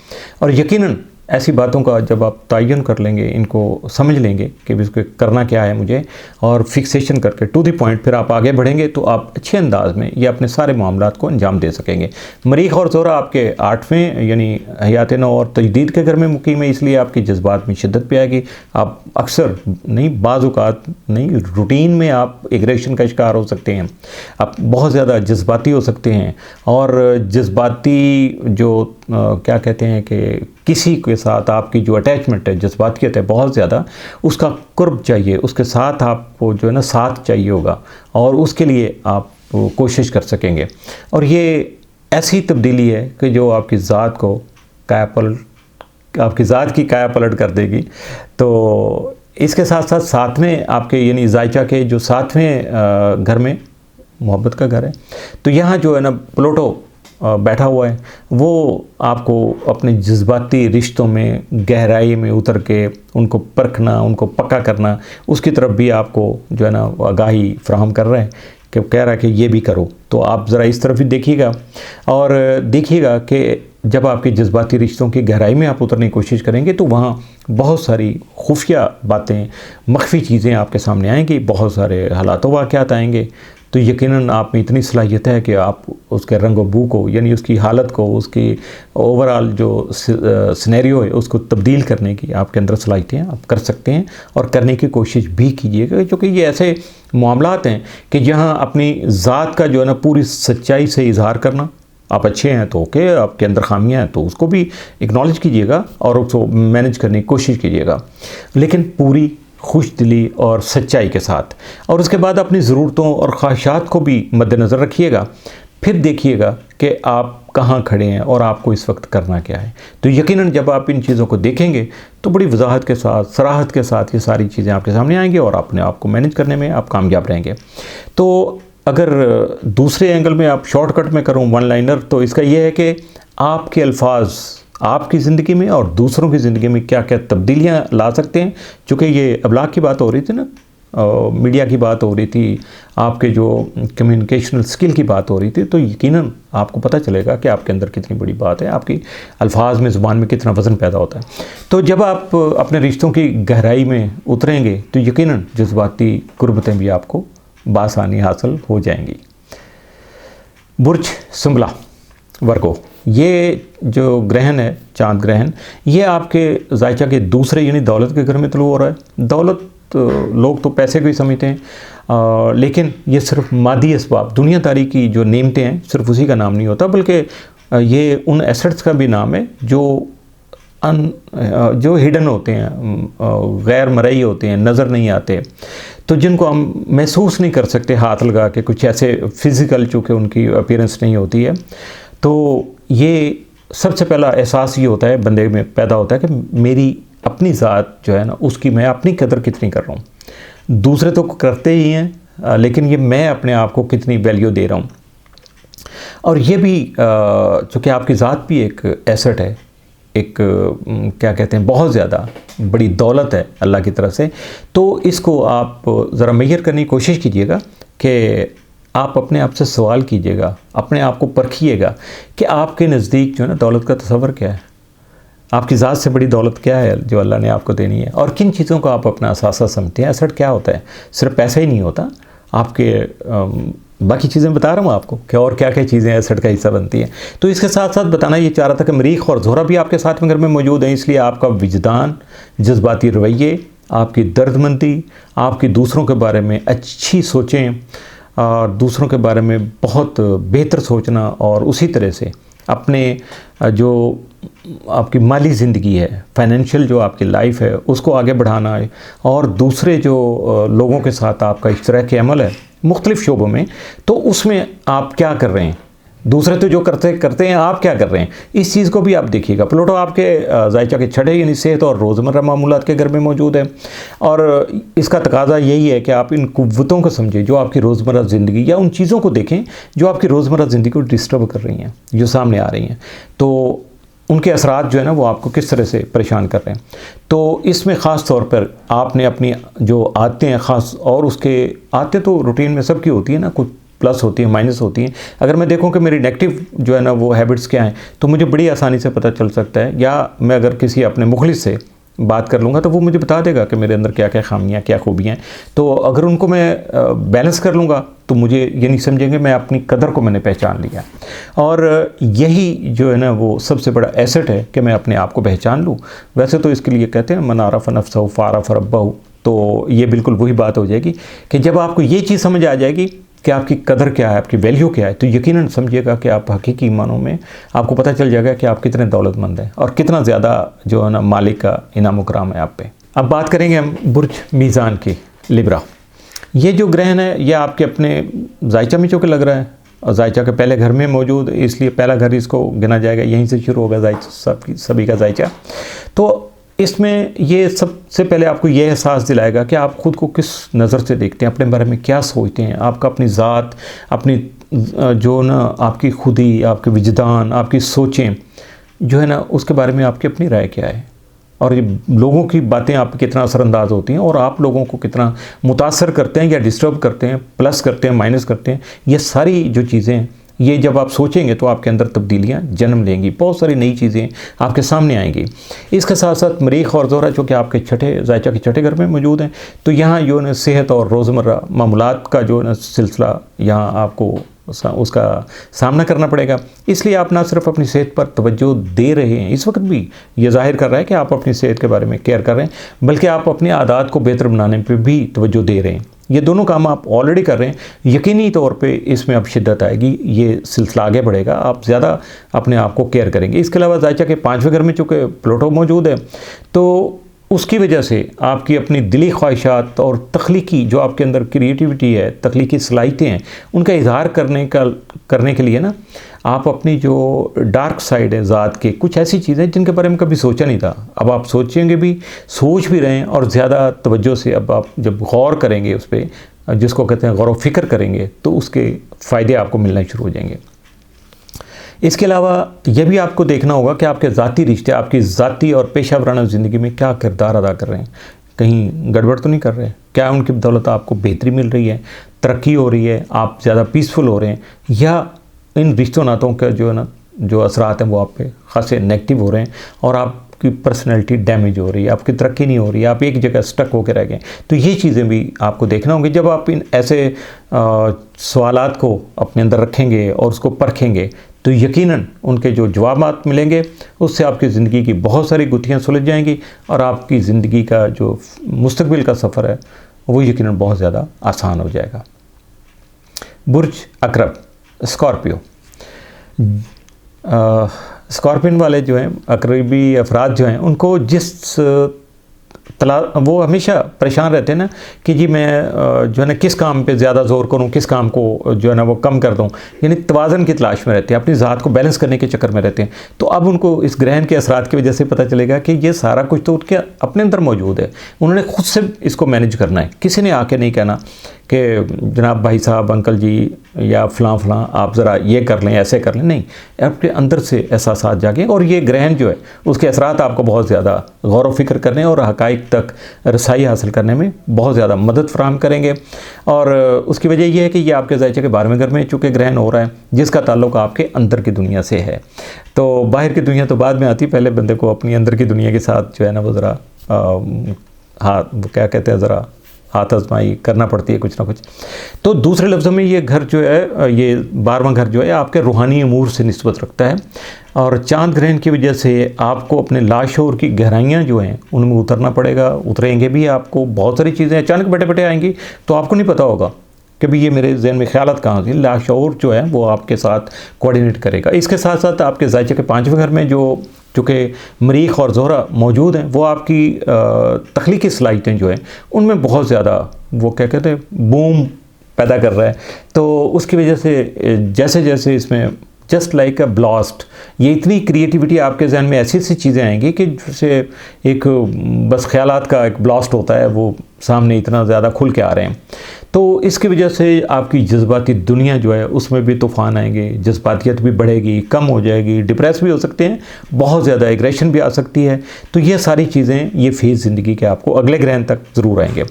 Speaker 1: और यकीनन ऐसी बातों का जब आप तयन कर लेंगे, इनको समझ लेंगे कि इसको करना क्या है मुझे, और फिक्सेशन करके टू द पॉइंट फिर आप आगे बढ़ेंगे तो आप अच्छे अंदाज में ये अपने सारे मामलात को अंजाम दे सकेंगे। मरीख और ज़ोरा आपके 8वें यानी हयात नौ और तजदीद के घर में मुकीम है, इसलिए आपके जज्बात में शिद्दत पे आएगी। आप अक्सर नहीं, बाज़ औक़ात नहीं, रूटीन में आप एग्रेशन का शिकार हो सकते हैं, आप बहुत ज़्यादा जज्बाती हो सकते हैं। और जज्बाती जो क्या कहते हैं कि किसी के साथ आपकी जो अटैचमेंट है, जज्बातियत है बहुत ज़्यादा, उसका कुर्ब चाहिए, उसके साथ आपको जो है ना साथ चाहिए होगा और उसके लिए आप कोशिश कर सकेंगे। और ये ऐसी तब्दीली है कि जो आपकी ज़ात को आपकी ज़ात की काया पलट कर देगी। तो इसके साथ साथ 7वें आपके यानी जायचा के जो 7वें घर में मोहब्बत का घर है, तो यहाँ जो है ना प्लूटो बैठा हुआ है, वो आपको अपने जज्बाती रिश्तों में गहराई में उतर के उनको परखना, उनको पक्का करना, उसकी तरफ भी आपको जो है ना आगाही फराहम कर रहे हैं कि कह रहा है कि ये भी करो। तो आप ज़रा इस तरफ भी देखिएगा और देखिएगा कि जब आपके जज्बाती रिश्तों की गहराई में आप उतरने की कोशिश करेंगे तो वहाँ बहुत सारी खुफिया बातें, मख्फी चीज़ें आपके सामने आएंगी, बहुत सारे हालात वाक़यात आएंगे। तो यकीनन आप में इतनी सलाहियत है कि आप उसके रंग व बू को यानी उसकी हालत को, उसकी ओवरऑल जो सिनेरियो है उसको तब्दील करने की आपके अंदर सलाहियतें हैं, आप कर सकते हैं और करने की कोशिश भी कीजिएगा। क्योंकि ये ऐसे मामलात हैं कि जहाँ अपनी ज़ात का जो है ना पूरी सच्चाई से इजहार करना, आप अच्छे हैं तो ओके, आपके अंदर खामियां हैं तो उसको भी एक्नॉलेज कीजिएगा और उसको मैनेज करने की कोशिश कीजिएगा, लेकिन पूरी खुश दिली और सच्चाई के साथ। और उसके बाद अपनी ज़रूरतों और ख्वाहिशात को भी मद्देनज़र रखिएगा। फिर देखिएगा कि आप कहाँ खड़े हैं और आपको इस वक्त करना क्या है। तो यकीनन जब आप इन चीज़ों को देखेंगे तो बड़ी वजाहत के साथ, सराहत के साथ ये सारी चीज़ें आपके सामने आएंगी और अपने आप को मैनेज करने में आप कामयाब रहेंगे। तो अगर दूसरे एंगल में आप शॉर्टकट में करूँ वन लाइनर, तो इसका यह है कि आपके अल्फाज आपकी ज़िंदगी में और दूसरों की ज़िंदगी में क्या क्या तब्दीलियाँ ला सकते हैं। चूँकि ये अब्लाग की बात हो रही थी ना, मीडिया की बात हो रही थी, आपके जो कम्युनिकेशनल स्किल की बात हो रही थी, तो यकीनन आपको पता चलेगा कि आपके अंदर कितनी बड़ी बात है, आपकी अल्फाज में, ज़ुबान में कितना वज़न पैदा होता है। तो जब आप अपने रिश्तों की गहराई में उतरेंगे तो यकीनन जज्बाती कुर्बतें भी आपको बासानी हासिल हो जाएंगी। बुर्ज सुंबला, वर्गो, ये जो ग्रहण है, चांद ग्रहण, ये आपके जायचा के दूसरे यानी दौलत के घर में तलू हो रहा है। दौलत लोग तो पैसे को ही समझते हैं, लेकिन ये सिर्फ मादी असबाब, दुनियादारी की जो नेमतें हैं, सिर्फ उसी का नाम नहीं होता, बल्कि ये उन एसेट्स का भी नाम है जो हिडन होते हैं, गैर मरई होते हैं, नज़र नहीं आते, तो जिनको हम महसूस नहीं कर सकते हाथ लगा के, कुछ ऐसे फिज़िकल चूँकि उनकी अपीयरेंस नहीं होती है। तो ये सबसे पहला एहसास ये होता है बंदे में पैदा होता है कि मेरी अपनी ज़ात जो है ना, उसकी मैं अपनी कदर कितनी कर रहा हूँ। दूसरे तो करते ही हैं, लेकिन ये मैं अपने आप को कितनी वैल्यू दे रहा हूँ। और ये भी चूँकि आपकी ज़ात भी एक एसेट है, एक क्या कहते हैं, बहुत ज़्यादा बड़ी दौलत है अल्लाह की तरफ से। तो इसको आप ज़रा मेजर करने की कोशिश कीजिएगा कि आप अपने आप से सवाल कीजिएगा, अपने आप को परखिएगा कि आपके नज़दीक जो है ना दौलत का तस्वर क्या है, आपकी ज़ात से बड़ी दौलत क्या है जो अल्लाह ने आपको देनी है, और किन चीज़ों को आप अपना असासा समझते हैं। एसेट क्या होता है, सिर्फ पैसा ही नहीं होता, आपके बाकी चीज़ें बता रहा हूँ आपको कि और क्या क्या चीज़ें एसेट का हिस्सा बनती हैं। तो इसके साथ साथ बताना ये चाह रहा था कि मरीख और ज़ोहरा भी आपके साथ में घर में मौजूद हैं, इसलिए आपका विजदान, जज्बाती रवैये, आपकी दर्दमंदी, आपकी दूसरों के बारे में अच्छी सोचें और दूसरों के बारे में बहुत बेहतर सोचना, और उसी तरह से अपने जो आपकी माली ज़िंदगी है, फाइनेंशियल जो आपकी लाइफ है, उसको आगे बढ़ाना है, और दूसरे जो लोगों के साथ आपका इश्तराक अमल है मुख्तलिफ़ शोबों में, तो उसमें आप क्या कर रहे हैं, दूसरे तो जो करते हैं आप क्या कर रहे हैं, इस चीज़ को भी आप देखिएगा। प्लूटो आपके जायचा के छठे यानी सेहत और रोज़मर्रा मामूलात के घर में मौजूद है, और इसका तकाजा यही है कि आप इन कुव्वतों को समझें जो आपकी रोज़मर्रा ज़िंदगी, या उन चीज़ों को देखें जो आपकी रोज़मर्रा ज़िंदगी को डिस्टर्ब कर रही हैं, जो सामने आ रही हैं, तो उनके असरात जो है ना वो आपको किस तरह से परेशान कर रहे हैं। तो इसमें ख़ास तौर पर आपने अपनी जो आदतें हैं ख़ास, और उसके आदतें तो रूटीन में सबकी होती है ना, कुछ प्लस होती हैं, माइनस होती हैं। अगर मैं देखूं कि मेरी नेगेटिव जो है ना वो हैबिट्स क्या हैं, तो मुझे बड़ी आसानी से पता चल सकता है, या मैं अगर किसी अपने मुखलिस से बात कर लूँगा तो वो मुझे बता देगा कि मेरे अंदर क्या क्या खामियाँ, क्या खूबियाँ हैं। तो अगर उनको मैं बैलेंस कर लूँगा तो मुझे ये नहीं समझेंगे मैं अपनी कदर को मैंने पहचान लिया। और यही जो है ना वो सबसे बड़ा एसेट है कि मैं अपने आप को पहचान लूँ। वैसे तो इसके लिए कहते हैं मन आरफ नफ्सहु फ़ारफ़ रब्बहु, तो ये बिल्कुल वही बात हो जाएगी कि जब आपको ये चीज़ समझ आ जाएगी कि आपकी कदर क्या है, आपकी वैल्यू क्या है, तो यकीनन समझिएगा कि आप हकीकी मानों में आपको पता चल जाएगा कि आप कितने दौलतमंद हैं और कितना ज़्यादा जो है ना मालिक का इनाम कराम है आप पे। अब बात करेंगे हम बुर्ज मीज़ान की, लिब्रा। ये जो ग्रहण है ये आपके अपने जायचा में चूँकि लग रहा है, और जायचा के पहले घर में मौजूद, इसलिए पहला घर इसको गिना जाएगा, यहीं से शुरू होगा जायचा, सभी का जायचा। तो इसमें ये सबसे पहले आपको ये एहसास दिलाएगा कि आप ख़ुद को किस नज़र से देखते हैं, अपने बारे में क्या सोचते हैं, आपका अपनी ज़ात, अपनी जो ना आपकी खुदी, आपके विजदान, आपकी सोचें जो है ना उसके बारे में आपकी अपनी राय क्या है, और ये लोगों की बातें आप कितना असरअंदाज होती हैं और आप लोगों को कितना मुतासर करते हैं या डिस्टर्ब करते हैं, प्लस करते हैं, माइनस करते हैं। ये सारी जो चीज़ें हैं ये जब आप सोचेंगे तो आपके अंदर तब्दीलियाँ जन्म लेंगी, बहुत सारी नई चीज़ें आपके सामने आएंगी। इसके साथ साथ मरीख और ज़ोहरा जो कि आपके छठे जायचा के छठे घर में मौजूद हैं, तो यहाँ जो है सेहत और रोज़मर्रा मामूलात का जो है सिलसिला यहाँ आपको उसका सामना करना पड़ेगा। इसलिए आप ना सिर्फ अपनी सेहत पर तवज्जो दे रहे हैं, इस वक्त भी ये जाहिर कर रहा है कि आप अपनी सेहत के बारे में केयर कर रहे हैं, बल्कि आप अपने आदात को बेहतर बनाने पर भी तवज्जो दे रहे हैं। ये दोनों काम आप ऑलरेडी कर रहे हैं, यकीनी तौर पे इसमें अब शिद्दत आएगी, ये सिलसिला आगे बढ़ेगा, आप ज़्यादा अपने आप को केयर करेंगे। इसके अलावा जायचा के पाँचवें घर में चूँकि प्लूटो मौजूद है, तो उसकी वजह से आपकी अपनी दिली ख्वाहिशात और तख्लीकी जो आपके अंदर क्रिएटिविटी है, तख्लीकी सलाहियतें हैं, उनका इजहार करने के लिए ना आप अपनी जो डार्क साइड है ज़ात के, कुछ ऐसी चीज़ें जिनके बारे में कभी सोचा नहीं था, अब आप सोचेंगे भी, सोच भी रहे हैं, और ज़्यादा तवज्जो से अब आप जब गौर करेंगे उस पर, जिसको कहते हैं गौर व फिक्र करेंगे, तो उसके फ़ायदे आपको मिलना शुरू हो जाएंगे। इसके अलावा यह भी आपको देखना होगा कि आपके ज़ाती रिश्ते आपकी ज़ाती और पेशा वराना ज़िंदगी में क्या किरदार अदा कर रहे हैं, कहीं गड़बड़ तो नहीं कर रहे, क्या उनकी बदौलत आपको बेहतरी मिल रही है, तरक्की हो रही है, आप ज़्यादा पीसफुल हो रहे हैं, या इन रिश्तों नातों के जो है ना जो असरात हैं वो आप पे खासे नेगेटिव हो रहे हैं और आपकी पर्सनैलिटी डैमेज हो रही है, आपकी तरक्की नहीं हो रही है, आप एक जगह स्टक होकर रह गए। तो ये चीज़ें भी आपको देखना होंगी। जब आप इन ऐसे सवालात को अपने अंदर रखेंगे और उसको परखेंगे, तो यकीनन उनके जो जवाबात मिलेंगे उससे आपकी ज़िंदगी की बहुत सारी गुत्थियाँ सुलझ जाएंगी और आपकी ज़िंदगी का जो मुस्तकबिल का सफ़र है वो यकीनन बहुत ज़्यादा आसान हो जाएगा। बुर्ज अकरब, स्कॉर्पियो। स्कॉर्पियन वाले जो हैं, अकरबी अफराद जो हैं, उनको जिस वो हमेशा परेशान रहते हैं ना कि जी मैं जो है ना किस काम पे ज़्यादा ज़ोर करूं, किस काम को जो है ना वो कम कर दूं, यानी तवाज़न की तलाश में रहते हैं, अपनी ज़ात को बैलेंस करने के चक्कर में रहते हैं। तो अब उनको इस ग्रहण के असरात की वजह से पता चलेगा कि ये सारा कुछ तो उनके अपने अंदर मौजूद है, उन्होंने खुद से इसको मैनेज करना है। किसी ने आके नहीं कहना कि जनाब भाई साहब, अंकल जी या फ़लाँ आप ज़रा ये कर लें, ऐसे कर लें, नहीं, आपके अंदर से एहसास जागे। और ये ग्रहण जो है उसके असरात आपको बहुत ज़्यादा गौर व फिक्र करने और हक़ाइक़ तक रसाई हासिल करने में बहुत ज़्यादा मदद फ़राहम करेंगे। और उसकी वजह यह है कि ये आपके ज़ायचे के 12वें घर में चूँकि ग्रहण हो रहा है, जिसका ताल्लुक़ आपके अंदर की दुनिया से है। तो बाहर की दुनिया तो बाद में आती, पहले बंदे को अपनी अंदर की दुनिया के साथ जो है ना वो ज़रा वो क्या कहते हैं, ज़रा हाथ आजमाई करना पड़ती है कुछ ना कुछ। तो दूसरे लफ्ज़ों में ये घर जो है, ये 12वां घर जो है आपके रूहानी अमूर से निस्बत रखता है। और चांद ग्रहण की वजह से आपको अपने लाशऊर की गहराइयाँ जो हैं उनमें उतरना पड़ेगा, उतरेंगे भी। आपको बहुत सारी चीज़ें अचानक बैठे बैठे आएंगी तो आपको नहीं पता होगा कि भाई ये मेरे जहन में ख्यालात कहाँ से। लाशऊर जो है वो आपके साथ कोऑर्डिनेट करेगा। इसके साथ साथ आपके ज़ायचे के 5वें घर में जो चूँकि मरीख और ज़ोहरा मौजूद हैं, वो आपकी तख्लीकी सलाहियतें जो हैं उनमें बहुत ज़्यादा वो क्या कहते हैं बूम पैदा कर रहा है। तो उसकी वजह से जैसे जैसे इसमें जस्ट लाइक अ ब्लास्ट, ये इतनी क्रिएटिविटी आपके जहन में ऐसी ऐसी चीज़ें आएंगी कि जैसे एक बस ख्यालात का एक ब्लास्ट होता है, वो सामने इतना ज़्यादा खुल के आ रहे हैं। तो इसकी वजह से आपकी जज्बाती दुनिया जो है उसमें भी तूफ़ान आएंगे, जज्बातियत भी बढ़ेगी, कम हो जाएगी, डिप्रेस भी हो सकते हैं, बहुत ज़्यादा एग्रेशन भी आ सकती है। तो ये सारी चीज़ें, ये फेज़ ज़िंदगी के आपको अगले ग्रहण तक ज़रूर आएंगे।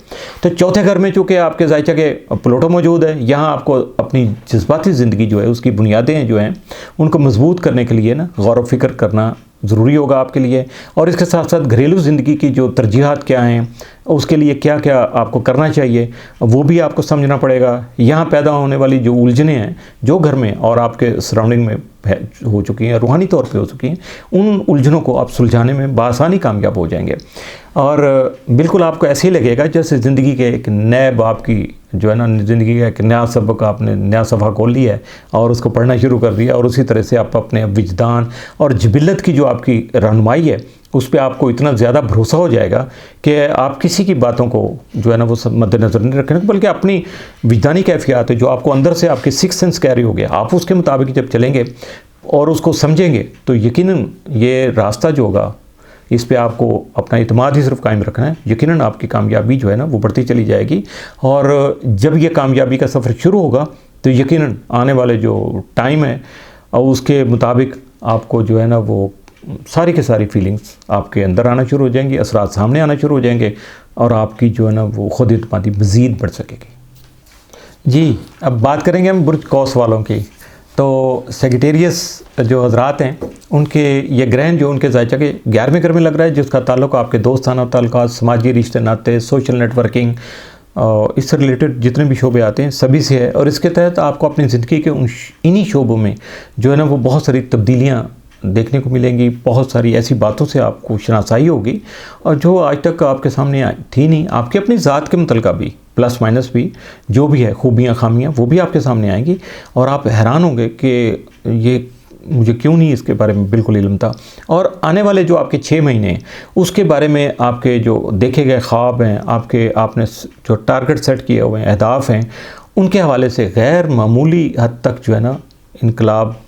Speaker 1: तो चौथे घर में चूँकि आपके ज़ायचा के प्लूटो मौजूद है, यहाँ आपको अपनी जज्बाती ज़िंदगी जो है उसकी बुनियादें जो हैं उनको मजबूत करने के लिए ना गौर व फिक्र करना ज़रूरी होगा आपके लिए। और इसके साथ साथ घरेलू ज़िंदगी की जो तरजीहात क्या हैं, उसके लिए क्या क्या आपको करना चाहिए, वो भी आपको समझना पड़ेगा। यहाँ पैदा होने वाली जो उलझनें हैं जो घर में और आपके सराउंडिंग में हो चुकी हैं, रूहानी तौर पे हो चुकी हैं, उन उलझनों को आप सुलझाने में बासानी कामयाब हो जाएंगे। और बिल्कुल आपको ऐसे ही लगेगा जैसे ज़िंदगी के एक नए बाब की जो है ना, ज़िंदगी का एक नया सबक आपने नया सफ़ा खोल लिया है और उसको पढ़ना शुरू कर दिया। और उसी तरह से आप अपने विजदान और जिबिलत की जो आपकी रहनुमाई है उस पर आपको इतना ज़्यादा भरोसा हो जाएगा कि आप किसी की बातों को जो है ना वो मद्देनज़र नहीं रखेंगे, बल्कि अपनी विजदानी कैफियत है जो आपको अंदर से आपके सिक्स सेंस कैरी हो गया, आप उसके मुताबिक जब चलेंगे और उसको समझेंगे तो यकीनन ये रास्ता जो होगा इस पे आपको अपना इत्मीनान ही सिर्फ कायम रखना है। यकीनन आपकी कामयाबी जो है ना वो बढ़ती चली जाएगी। और जब ये कामयाबी का सफ़र शुरू होगा तो यकीनन आने वाले जो टाइम है और उसके मुताबिक आपको जो है ना वो सारी की सारी फीलिंग्स आपके अंदर आना शुरू हो जाएंगी, असरात सामने आना शुरू हो जाएंगे और आपकी जो है ना वो खुद इत्मीनान मज़ीद बढ़ सकेगी। जी, अब बात करेंगे हम बुर्ज कौस वालों की। तो सेगिटेरियस जो हजरात हैं उनके ये ग्रहण जो उनके ज़ायचा के 11वें घर में लग रहा है, जिसका ताल्लुक़ आपके दोस्ताना ताल्लुकात, समाजी रिश्ते नाते, सोशल नेटवर्किंग, इससे रिलेटेड जितने भी शोबे आते हैं सभी से है। और इसके तहत आपको अपनी ज़िंदगी के इन्हीं शोबों में जो है ना वो बहुत सारी तब्दीलियाँ देखने को मिलेंगी, बहुत सारी ऐसी बातों से आपको शनासाई होगी और जो आज तक आपके सामने थी नहीं। आपके अपनी ज़ात के मुतल्लिक़ भी प्लस माइनस भी जो भी है, खूबियाँ खामियाँ, वो भी आपके सामने आएंगी और आप हैरान होंगे कि ये मुझे क्यों नहीं इसके बारे में बिल्कुल इल्म था। और आने वाले जो आपके 6 महीने हैं उसके बारे में आपके जो देखे गए ख्वाब हैं, आपने जो टारगेट सेट किए हुए हैं, अहदाफ हैं, उनके हवाले से गैर मामूली हद तक जो है ना इनकलाब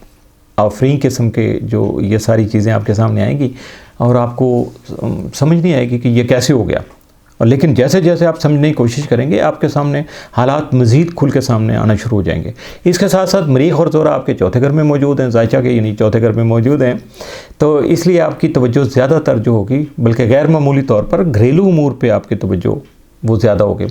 Speaker 1: आफरीन किस्म के जो ये सारी चीज़ें आपके सामने आएंगी और आपको समझ नहीं आएगी कि ये कैसे हो गया। और लेकिन जैसे जैसे आप समझने की कोशिश करेंगे आपके सामने हालात मज़ीद खुल के सामने आना शुरू हो जाएंगे। इसके साथ साथ मरीख और ज़ोहरा आपके चौथे घर में मौजूद हैं, ज़ायचा के यानी चौथे घर में मौजूद हैं। तो इसलिए आपकी तवज्जो ज़्यादातर जो होगी, बल्कि गैर मामूली तौर पर घरेलू उमूर पे आपकी तवज्जो वो ज़्यादा होगी।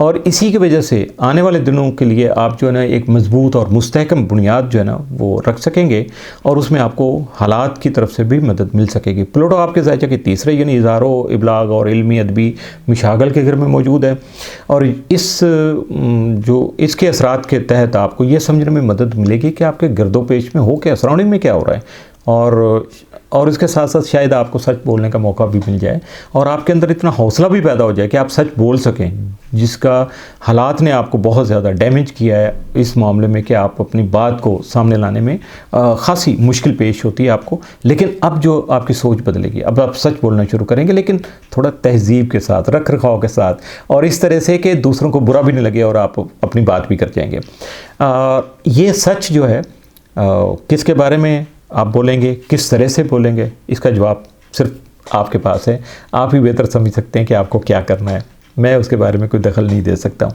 Speaker 1: और इसी की वजह से आने वाले दिनों के लिए आप जो है ना एक मज़बूत और मुस्तहकम बुनियाद जो है ना वो रख सकेंगे और उसमें आपको हालात की तरफ से भी मदद मिल सकेगी। प्लूटो आपके ज़ायचा के तीसरे यानी इज़ारो इबलाग और इल्मी अदबी मिशागल के घर में मौजूद है और इसके असरात के तहत आपको ये समझने में मदद मिलेगी कि आपके गर्दो पेश में हो क्या, सराउंडिंग में क्या हो रहा है। और इसके साथ साथ शायद आपको सच बोलने का मौका भी मिल जाए और आपके अंदर इतना हौसला भी पैदा हो जाए कि आप सच बोल सकें, जिसका हालात ने आपको बहुत ज़्यादा डैमेज किया है इस मामले में कि आप अपनी बात को सामने लाने में ख़ासी मुश्किल पेश होती है आपको। लेकिन अब जो आपकी सोच बदलेगी, अब आप सच बोलना शुरू करेंगे, लेकिन थोड़ा तहज़ीब के साथ, रख रखाव के साथ, और इस तरह से कि दूसरों को बुरा भी नहीं लगे और आप अपनी बात भी कर जाएंगे। ये सच जो है किसके बारे में आप बोलेंगे, किस तरह से बोलेंगे, इसका जवाब सिर्फ आपके पास है। आप ही बेहतर समझ सकते हैं कि आपको क्या करना है, मैं उसके बारे में कोई दखल नहीं दे सकता हूँ।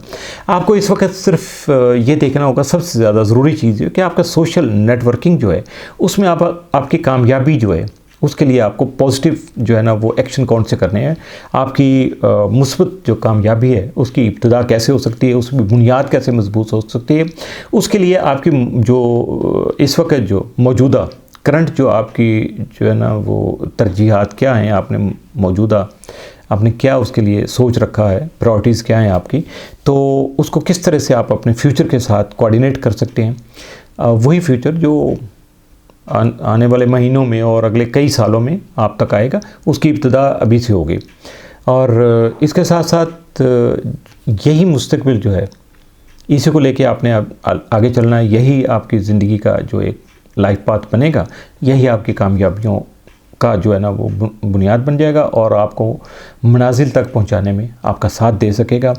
Speaker 1: आपको इस वक्त सिर्फ ये देखना होगा, सबसे ज़्यादा ज़रूरी चीज़ है कि आपका सोशल नेटवर्किंग जो है उसमें आपकी कामयाबी जो है उसके लिए आपको पॉजिटिव जो है ना वो एक्शन कौन से करने हैं। आपकी मुस्बत जो कामयाबी है उसकी इब्तिदा कैसे हो सकती है, उसकी बुनियाद कैसे मजबूत हो सकती है, उसके लिए आपकी जो इस वक्त जो मौजूदा करंट जो आपकी जो है ना वो तरजीहात क्या हैं, आपने मौजूदा आपने क्या उसके लिए सोच रखा है, प्रायोरिटीज़ क्या हैं आपकी, तो उसको किस तरह से आप अपने फ्यूचर के साथ कोऑर्डिनेट कर सकते हैं। वही फ्यूचर जो आने वाले महीनों में और अगले कई सालों में आप तक आएगा, उसकी इब्तिदा अभी से होगी। और इसके साथ साथ यही मुस्तकबिल जो है इसी को लेके आपने आगे चलना है, यही आपकी ज़िंदगी का जो एक लाइफ पाथ बनेगा, यही आपकी कामयाबियों का जो है ना वो बुनियाद बन जाएगा और आपको मनाजिल तक पहुंचाने में आपका साथ दे सकेगा।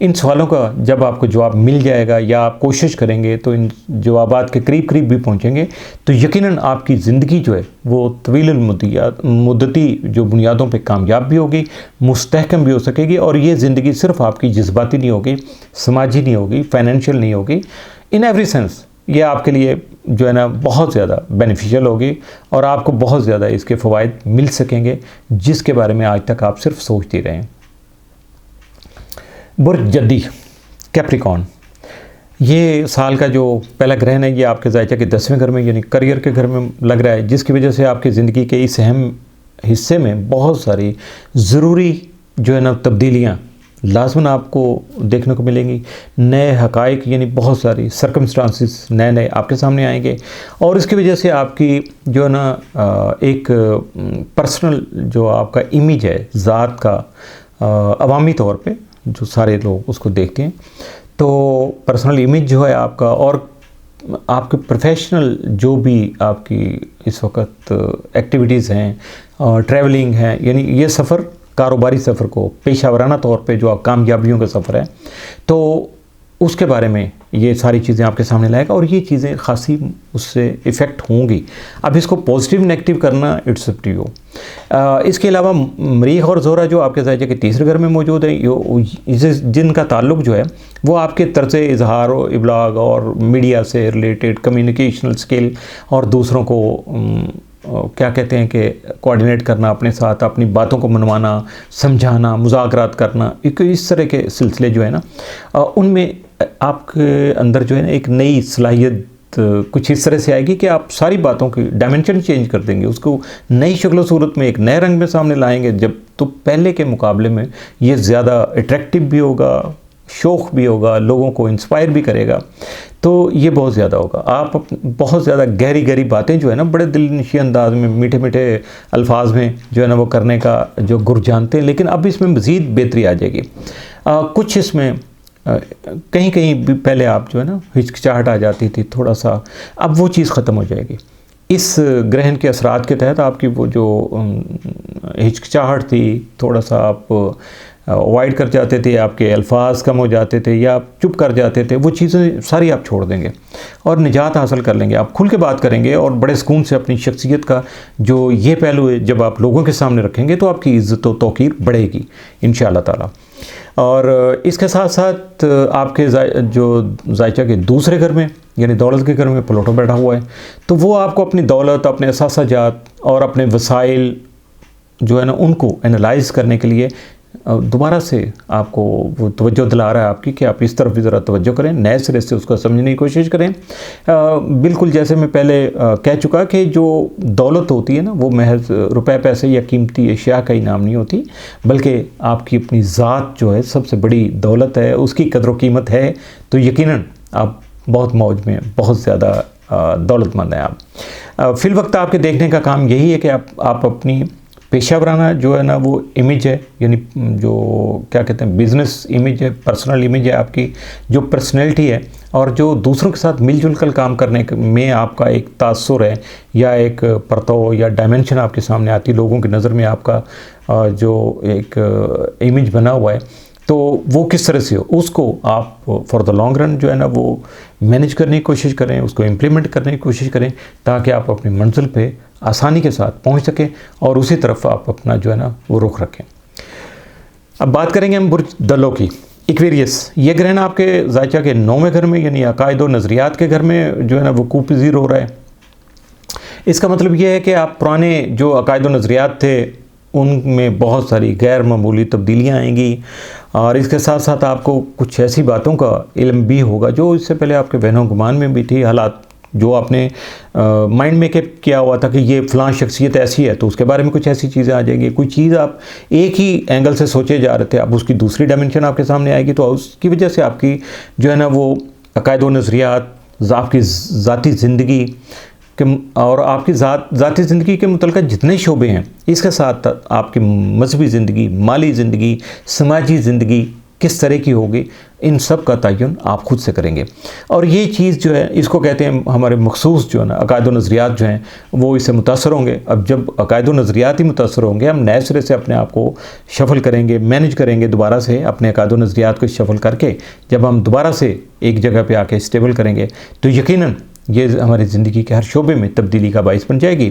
Speaker 1: इन सवालों का जब आपको जवाब मिल जाएगा या आप कोशिश करेंगे तो इन जवाबात के करीब करीब भी पहुंचेंगे, तो यकीनन आपकी ज़िंदगी जो है वो तवील मुद्दती जो बुनियादों पे कामयाब भी होगी, मुस्तहकम भी हो सकेगी। और ये ज़िंदगी सिर्फ आपकी जज्बाती नहीं होगी, समाजी नहीं होगी, फाइनेंशियल नहीं होगी, इन एवरी सेंस ये आपके लिए जो है ना बहुत ज़्यादा बेनिफिशियल होगी और आपको बहुत ज़्यादा इसके फ़वाइद मिल सकेंगे जिसके बारे में आज तक आप सिर्फ सोचते रहे हैं। बुर्ज जद्दी कैप्रिकॉर्न, ये साल का जो पहला ग्रहण है ये आपके ज़ायचा के 10वें घर में यानी करियर के घर में लग रहा है, जिसकी वजह से आपकी ज़िंदगी के इस अहम हिस्से में बहुत सारी ज़रूरी जो है ना तब्दीलियाँ लाजमन आपको देखने को मिलेंगी। नए हकाइक यानी बहुत सारी सर्कमस्टांसिस नए नए आपके सामने आएंगे और इसकी वजह से आपकी जो है ना एक पर्सनल जो आपका इमेज है ज़ात का, अवामी तौर पे जो सारे लोग उसको देखते हैं, तो पर्सनल इमेज जो है आपका और आपके प्रोफेशनल जो भी आपकी इस वक्त एक्टिविटीज़ हैं, ट्रैवलिंग है, यानी ये सफ़र कारोबारी सफ़र को पेशावराना तौर पे जो कामयाबियों का सफ़र है, तो उसके बारे में ये सारी चीज़ें आपके सामने लाएगा और ये चीज़ें खासी उससे इफ़ेक्ट होंगी। अब इसको पॉजिटिव नेगेटिव करना इट्स अप टू यू। इसके अलावा मरीख और ज़ोहरा जो आपके ज़ायचे के तीसरे घर में मौजूद है, जिनका ताल्लुक़ जो है वो आपके तर्ज़ इज़हार और इब्लाग और मीडिया से रिलेटेड कम्युनिकेशनल स्किल और दूसरों को क्या कहते हैं कि कोऑर्डिनेट करना, अपने साथ अपनी बातों को मनवाना, समझाना, मुज़ाकरात करना, इस तरह के सिलसिले जो है ना उनमें आपके अंदर जो है ना एक नई सलाहियत कुछ इस तरह से आएगी कि आप सारी बातों की डायमेंशन चेंज कर देंगे, उसको नई शक्ल सूरत में एक नए रंग में सामने लाएंगे। जब तो पहले के मुकाबले में ये ज़्यादा अट्रैक्टिव भी होगा, शौक़ भी होगा, लोगों को इंस्पायर भी करेगा, तो ये बहुत ज़्यादा होगा। आप बहुत ज़्यादा गहरी गहरी बातें जो है ना बड़े दिलनशी अंदाज में, मीठे मीठे अल्फाज में जो है ना वो करने का जो गुर जानते हैं, लेकिन अब इसमें मज़ीद बेहतरी आ जाएगी। कुछ इसमें कहीं कहीं भी पहले आप जो है ना हिचकिचाहट आ जाती थी थोड़ा सा, अब वो चीज़ ख़त्म हो जाएगी। इस ग्रहण के असरात के तहत आपकी वो जो हिचकिचाहट थी, थोड़ा सा आप अवॉइड कर जाते थे, आपके अल्फाज कम हो जाते थे या आप चुप कर जाते थे, वो चीज़ें सारी आप छोड़ देंगे और निजात हासिल कर लेंगे। आप खुल के बात करेंगे और बड़े सुकून से अपनी शख्सियत का जो ये पहलू है जब आप लोगों के सामने रखेंगे तो आपकी इज़्ज़त व तौक़ीर बढ़ेगी इंशाअल्लाह ताला। और इसके साथ साथ आपके जो ज़ायचा के दूसरे घर में यानी दौलत के घर में प्लूटो बैठा हुआ है, तो वो आपको अपनी दौलत, अपने असासाजात और अपने वसाइल जो है ना उनको एनालाइज़ करने के लिए दोबारा से आपको वो तवज्जो दिला रहा है आपकी कि आप इस तरफ भी ज़रा तवज्जो करें, नए सिरे से उसको समझने की कोशिश करें। बिल्कुल जैसे मैं पहले कह चुका कि जो दौलत होती है ना वो महज रुपए पैसे या कीमती अशिया का ही नाम नहीं होती, बल्कि आपकी अपनी ज़ात जो है सबसे बड़ी दौलत है, उसकी कदर व कीमत है, तो यकीनन आप बहुत मौज में, बहुत ज़्यादा दौलतमंद हैं आप। फिल वक्त आपके देखने का काम यही है कि आप अपनी पेशा जो है ना वो इमेज है, यानी जो क्या कहते हैं बिजनेस इमेज है, पर्सनल इमेज है आपकी, जो पर्सनैलिटी है और जो दूसरों के साथ मिलजुल कर काम करने में आपका एक तासुर है या एक परतव या डायमेंशन आपके सामने आती है, लोगों की नज़र में आपका जो एक इमेज बना हुआ है, तो वो किस तरह से हो उसको आप फॉर द लॉन्ग रन जो है ना वो मैनेज करने की कोशिश करें, उसको इम्प्लीमेंट करने की कोशिश करें, ताकि आप अपनी मंजिल पे आसानी के साथ पहुंच सकें और उसी तरफ आप अपना जो है ना वो रुख रखें। अब बात करेंगे हम बुर्ज दलो की। एक्वेरियस, ये ग्रहण आपके ज़ायचा के 9वें घर में यानी अकायद व नज़रियात के घर में जो है ना वो कुपज़ीर हो रहा है। इसका मतलब ये है कि आप पुराने जो अकायद व नज़रियात थे उनमें बहुत सारी गैर मामूली तब्दीलियाँ आएंगी और इसके साथ साथ आपको कुछ ऐसी बातों का इल्म भी होगा जो इससे पहले आपके वहमो गुमान में भी थी, हालात जो आपने माइंड में किया हुआ था कि ये फ़लाँ शख्सियत ऐसी है, तो उसके बारे में कुछ ऐसी चीज़ें आ जाएंगी। कोई चीज़ आप एक ही एंगल से सोचे जा रहे थे, अब उसकी दूसरी डायमेंशन आपके सामने आएगी, तो उसकी वजह से आपकी जो है ना वो अकायद व नज़रियात, आपकी ज़ाती ज़िंदगी के और आपकी ज़ाती ज़िंदगी के मुतल्लिक़ जितने शोबे हैं, इसके साथ आपकी मजहबी ज़िंदगी, माली ज़िंदगी, समाजी ज़िंदगी किस तरह की होगी, इन सब का तयन आप खुद से करेंगे। और ये चीज़ जो है इसको कहते हैं हमारे मखसूस जो है ना अकायद व नज़रियात जो हैं वो इससे मुतासर होंगे। अब जब अकायद व नज़रियात ही मुतासर होंगे, हम नए सिरे से अपने आप को शफल करेंगे, मैनेज करेंगे, दोबारा से अपने अकायद व नज़रियात को शफल करके जब हम दोबारा से एक जगह पे आके स्टेबल करेंगे तो यकीनन ये हमारी ज़िंदगी के हर शोबे में तब्दीली का बाइस बन जाएगी।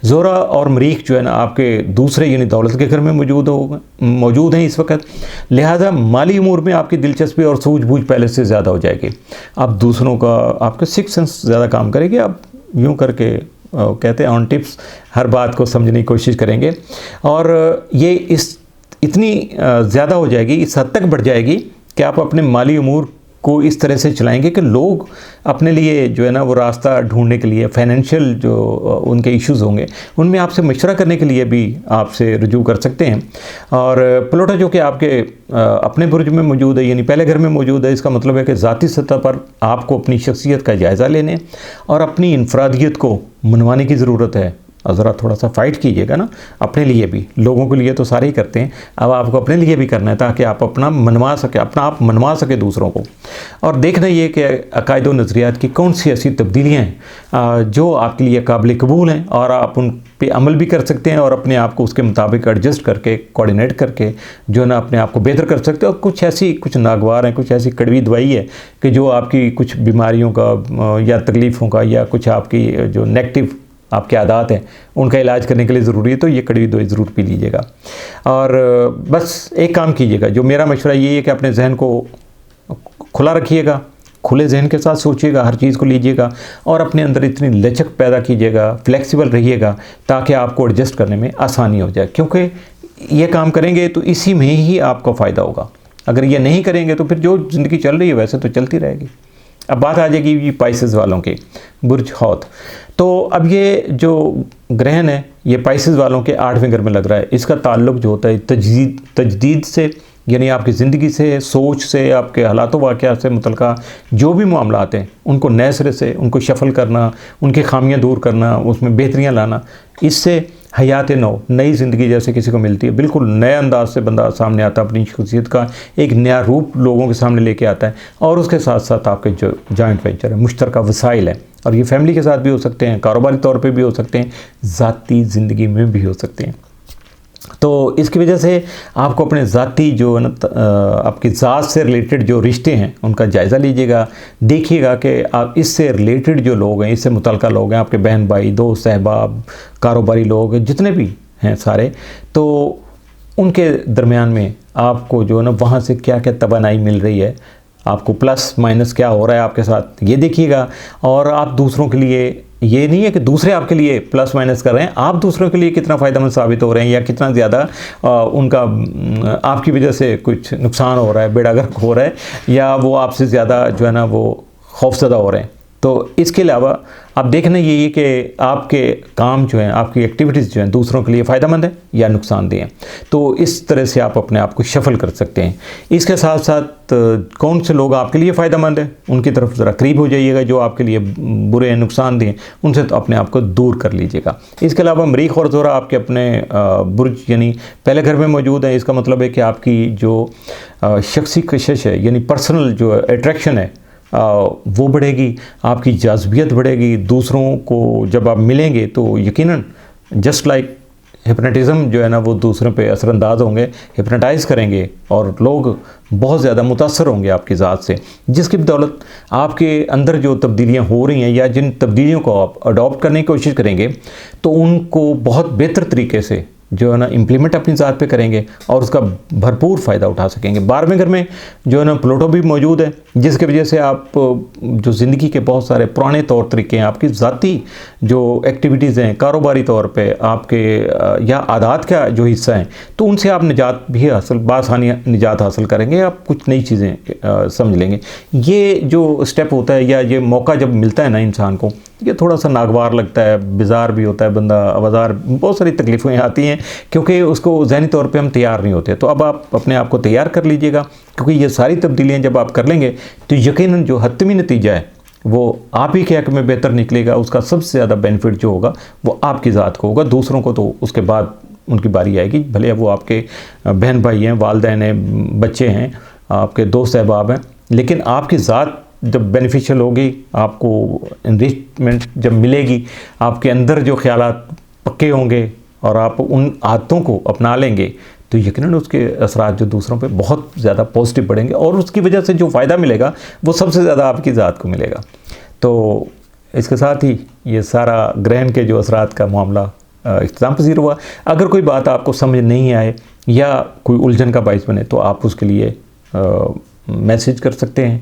Speaker 1: ज़ोरा और मरीख जो है ना आपके दूसरे यानी दौलत के घर में मौजूद हैं इस वक्त, लिहाजा माली उमूर में आपकी दिलचस्पी और सूझबूझ पहले से ज़्यादा हो जाएगी। आप दूसरों का आपके सिक्स सेंस ज़्यादा काम करेंगे, आप यूँ करके कहते हैं ऑन टिप्स हर बात को समझने की कोशिश करेंगे और ये इतनी ज़्यादा हो जाएगी, इस हद तक बढ़ जाएगी कि आप अपने माली उमूर को इस तरह से चलाएंगे कि लोग अपने लिए जो है ना वो रास्ता ढूंढने के लिए, फाइनेंशियल जो उनके इश्यूज़ होंगे उनमें आपसे मशवरा करने के लिए भी आपसे रुजू कर सकते हैं। और प्लूटो जो कि आपके अपने बुर्ज में मौजूद है यानी पहले घर में मौजूद है, इसका मतलब है कि ज़ाती सतह पर आपको अपनी शख्सियत का जायज़ा लेने और अपनी इनफरादियत को मनवाने की ज़रूरत है। ज़रा थोड़ा सा फ़ाइट कीजिएगा ना अपने लिए भी, लोगों के लिए तो सारे ही करते हैं, अब आपको अपने लिए भी करना है ताकि आप अपना आप मनवा सके दूसरों को। और देखना ये कि अकायद व नज़रियात की कौन सी ऐसी तब्दीलियाँ हैं जो आपके लिए काबिल कबूल हैं और आप उन पे अमल भी कर सकते हैं और अपने आप को उसके मुताबिक एडजस्ट करके, कोऑर्डिनेट करके जो है ना अपने आप को बेहतर कर सकते हैं। और कुछ नागवार हैं, कुछ ऐसी कड़वी दवाई है कि जो आपकी कुछ बीमारियों का या तकलीफ़ों का या कुछ आपकी जो नेगेटिव आपके आदत हैं उनका इलाज करने के लिए ज़रूरी है, तो ये कड़वी दवाई ज़रूर पी लीजिएगा। और बस एक काम कीजिएगा, जो मेरा मशवरा ये है कि अपने जहन को खुला रखिएगा, खुले जहन के साथ सोचिएगा, हर चीज़ को लीजिएगा और अपने अंदर इतनी लचक पैदा कीजिएगा, फ्लेक्सिबल रहिएगा ताकि आपको एडजस्ट करने में आसानी हो जाए, क्योंकि ये काम करेंगे तो इसी में ही आपको फ़ायदा होगा। अगर ये नहीं करेंगे तो फिर जो ज़िंदगी चल रही है वैसे तो चलती रहेगी। अब बात आ जाएगी ये पाइसेस वालों के, बुर्ज हौत। तो अब ये जो ग्रहण है ये पाइसेस वालों के 8वें घर में लग रहा है। इसका ताल्लुक जो होता है तजदीद से, यानी आपकी ज़िंदगी से, सोच से, आपके हालात वाक़यात से मुतल्लिक़ जो भी मामलात हैं उनको नए सिरे से उनको शफल करना, उनकी खामियां दूर करना, उसमें बेहतरियाँ लाना, इससे हयात नौ, नई ज़िंदगी जैसे किसी को मिलती है, बिल्कुल नए अंदाज से बंदा सामने आता है, अपनी शख्सियत का एक नया रूप लोगों के सामने लेके आता है। और उसके साथ साथ आपके जो जॉइंट वेंचर है, मुश्तरका वसाइल है, और ये फैमिली के साथ भी हो सकते हैं, कारोबारी तौर पे भी हो सकते हैं, ज़ाती ज़िंदगी में भी हो सकते हैं। तो इसकी वजह से आपको अपने ज़ाती जो है ना आपकी ज़ात से रिलेटेड जो रिश्ते हैं उनका जायज़ा लीजिएगा। देखिएगा कि आप इससे रिलेटेड जो लोग हैं, इससे मुतल्लिक़ लोग हैं, आपके बहन भाई, दोस्त, अहबाब, कारोबारी लोग जितने भी हैं सारे, तो उनके दरमियान में आपको जो है ना वहाँ से क्या क्या तवानाई मिल रही है, आपको प्लस माइनस क्या हो रहा है आपके साथ, ये देखिएगा। और आप दूसरों के लिए, ये नहीं है कि दूसरे आपके लिए प्लस माइनस कर रहे हैं, आप दूसरों के लिए कितना फ़ायदेमंद साबित हो रहे हैं या कितना ज़्यादा उनका आपकी वजह से कुछ नुकसान हो रहा है, बेड़ा गर्क हो रहा है, या वो आपसे ज़्यादा जो है ना वो खौफज़दा हो रहे हैं। तो इसके अलावा आप देखना ये कि आपके काम जो हैं, आपकी एक्टिविटीज़ जो हैं दूसरों के लिए फ़ायदेमंद है या नुकसानदेह हैं। तो इस तरह से आप अपने आप को शफल कर सकते हैं। इसके साथ साथ कौन से लोग आपके लिए फ़ायदेमंद हैं उनकी तरफ ज़रा करीब हो जाइएगा, जो आपके लिए बुरे हैं, नुकसानदेह हैं, उनसे तो अपने आप को दूर कर लीजिएगा। इसके अलावा मरीख और ज़ोरा आपके अपने बुर्ज यानी पहले घर में मौजूद है। इसका मतलब है कि आपकी जो शख्सी कशिश है यानी पर्सनल जो अट्रैक्शन है वो बढ़ेगी, आपकी जाज़बियत बढ़ेगी। दूसरों को जब आप मिलेंगे तो यकीनन जस्ट लाइक हिप्नोटिज़म जो है ना, वो दूसरों पे असरअंदाज होंगे, हिप्नोटाइज़ करेंगे और लोग बहुत ज़्यादा मुतासर होंगे आपकी ज़ात से, जिसकी बदौलत आपके अंदर जो तब्दीलियाँ हो रही हैं या जिन तब्दीलियों को आप अडॉप्ट करने की कोशिश करेंगे तो उनको बहुत बेहतर तरीके से जो है ना इम्प्लीमेंट अपनी ज़ात पे करेंगे और उसका भरपूर फ़ायदा उठा सकेंगे। 12वें घर में जो है ना प्लूटो भी मौजूद है, जिसकी वजह से आप जो ज़िंदगी के बहुत सारे पुराने तौर तरीके हैं, आपकी ज़ाती जो एक्टिविटीज़ हैं, कारोबारी तौर पे आपके या आदात का जो हिस्सा हैं, तो उनसे आप निजात भी हासिल बासानी निजात हासिल करेंगे। आप कुछ नई चीज़ें समझ लेंगे। ये जो स्टेप होता है या ये मौका जब मिलता है ना इंसान को, ये थोड़ा सा नागवार लगता है, बिज़ार भी होता है, बंदा आवाज़ार, बहुत सारी तकलीफ़ें आती हैं क्योंकि उसको ज़हनी तौर पे हम तैयार नहीं होते। तो अब आप अपने आप को तैयार कर लीजिएगा, क्योंकि ये सारी तब्दीलियाँ जब आप कर लेंगे तो यकीनन जो हतमी नतीजा है वो आप ही के हक़ में बेहतर निकलेगा। उसका सबसे ज़्यादा बेनिफिट जो होगा वो आपकी ज़ात को होगा। दूसरों को तो उसके बाद उनकी बारी आएगी, भले वो आपके बहन भाई हैं, वालिदैन हैं, बच्चे हैं, आपके दोस्त अहबाब हैं, लेकिन आपकी ज़ात जब बेनिफिशियल होगी, आपको एनरिचमेंट जब मिलेगी, आपके अंदर जो ख्यालात पक्के होंगे और आप उन आदतों को अपना लेंगे तो यकीनन उसके असरात जो दूसरों पे बहुत ज़्यादा पॉजिटिव बढ़ेंगे और उसकी वजह से जो फ़ायदा मिलेगा वो सबसे ज़्यादा आपकी ज़ात को मिलेगा। तो इसके साथ ही ये सारा ग्रहण के जो असरात का मामला इख्तिताम पज़ीर हुआ। अगर कोई बात आपको समझ नहीं आए या कोई उलझन का बाइस बने तो आप उसके लिए मैसेज कर सकते हैं,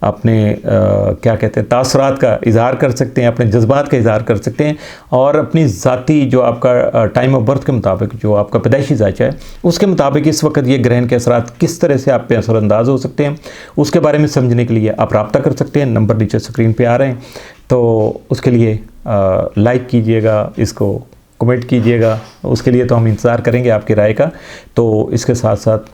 Speaker 1: अपने क्या कहते हैं तासरात का इज़हार कर सकते हैं, अपने जज्बात का इज़हार कर सकते हैं और अपनी ज़ाती जो आपका टाइम ऑफ बर्थ के मुताबिक जो आपका पैदाइशी ज़ायचा है उसके मुताबिक इस वक्त ये ग्रहण के असरात किस तरह से आप पे असरअंदाज हो सकते हैं उसके बारे में समझने के लिए आप रब्ता कर सकते हैं। नंबर नीचे स्क्रीन पे आ रहे हैं, तो उसके लिए लाइक कीजिएगा, इसको कमेंट कीजिएगा, उसके लिए तो हम इंतज़ार करेंगे आपकी राय का। तो इसके साथ साथ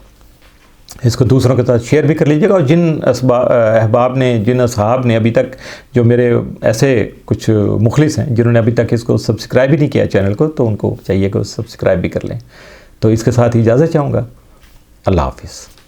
Speaker 1: इसको दूसरों के साथ शेयर भी कर लीजिएगा और जिन अहबाब ने, जिन असहाब ने अभी तक, जो मेरे ऐसे कुछ मुखलिस हैं जिन्होंने अभी तक इसको सब्सक्राइब ही नहीं किया चैनल को, तो उनको चाहिए कि सब्सक्राइब भी कर लें। तो इसके साथ ही इजाज़त चाहूँगा। अल्लाह हाफ़िज़।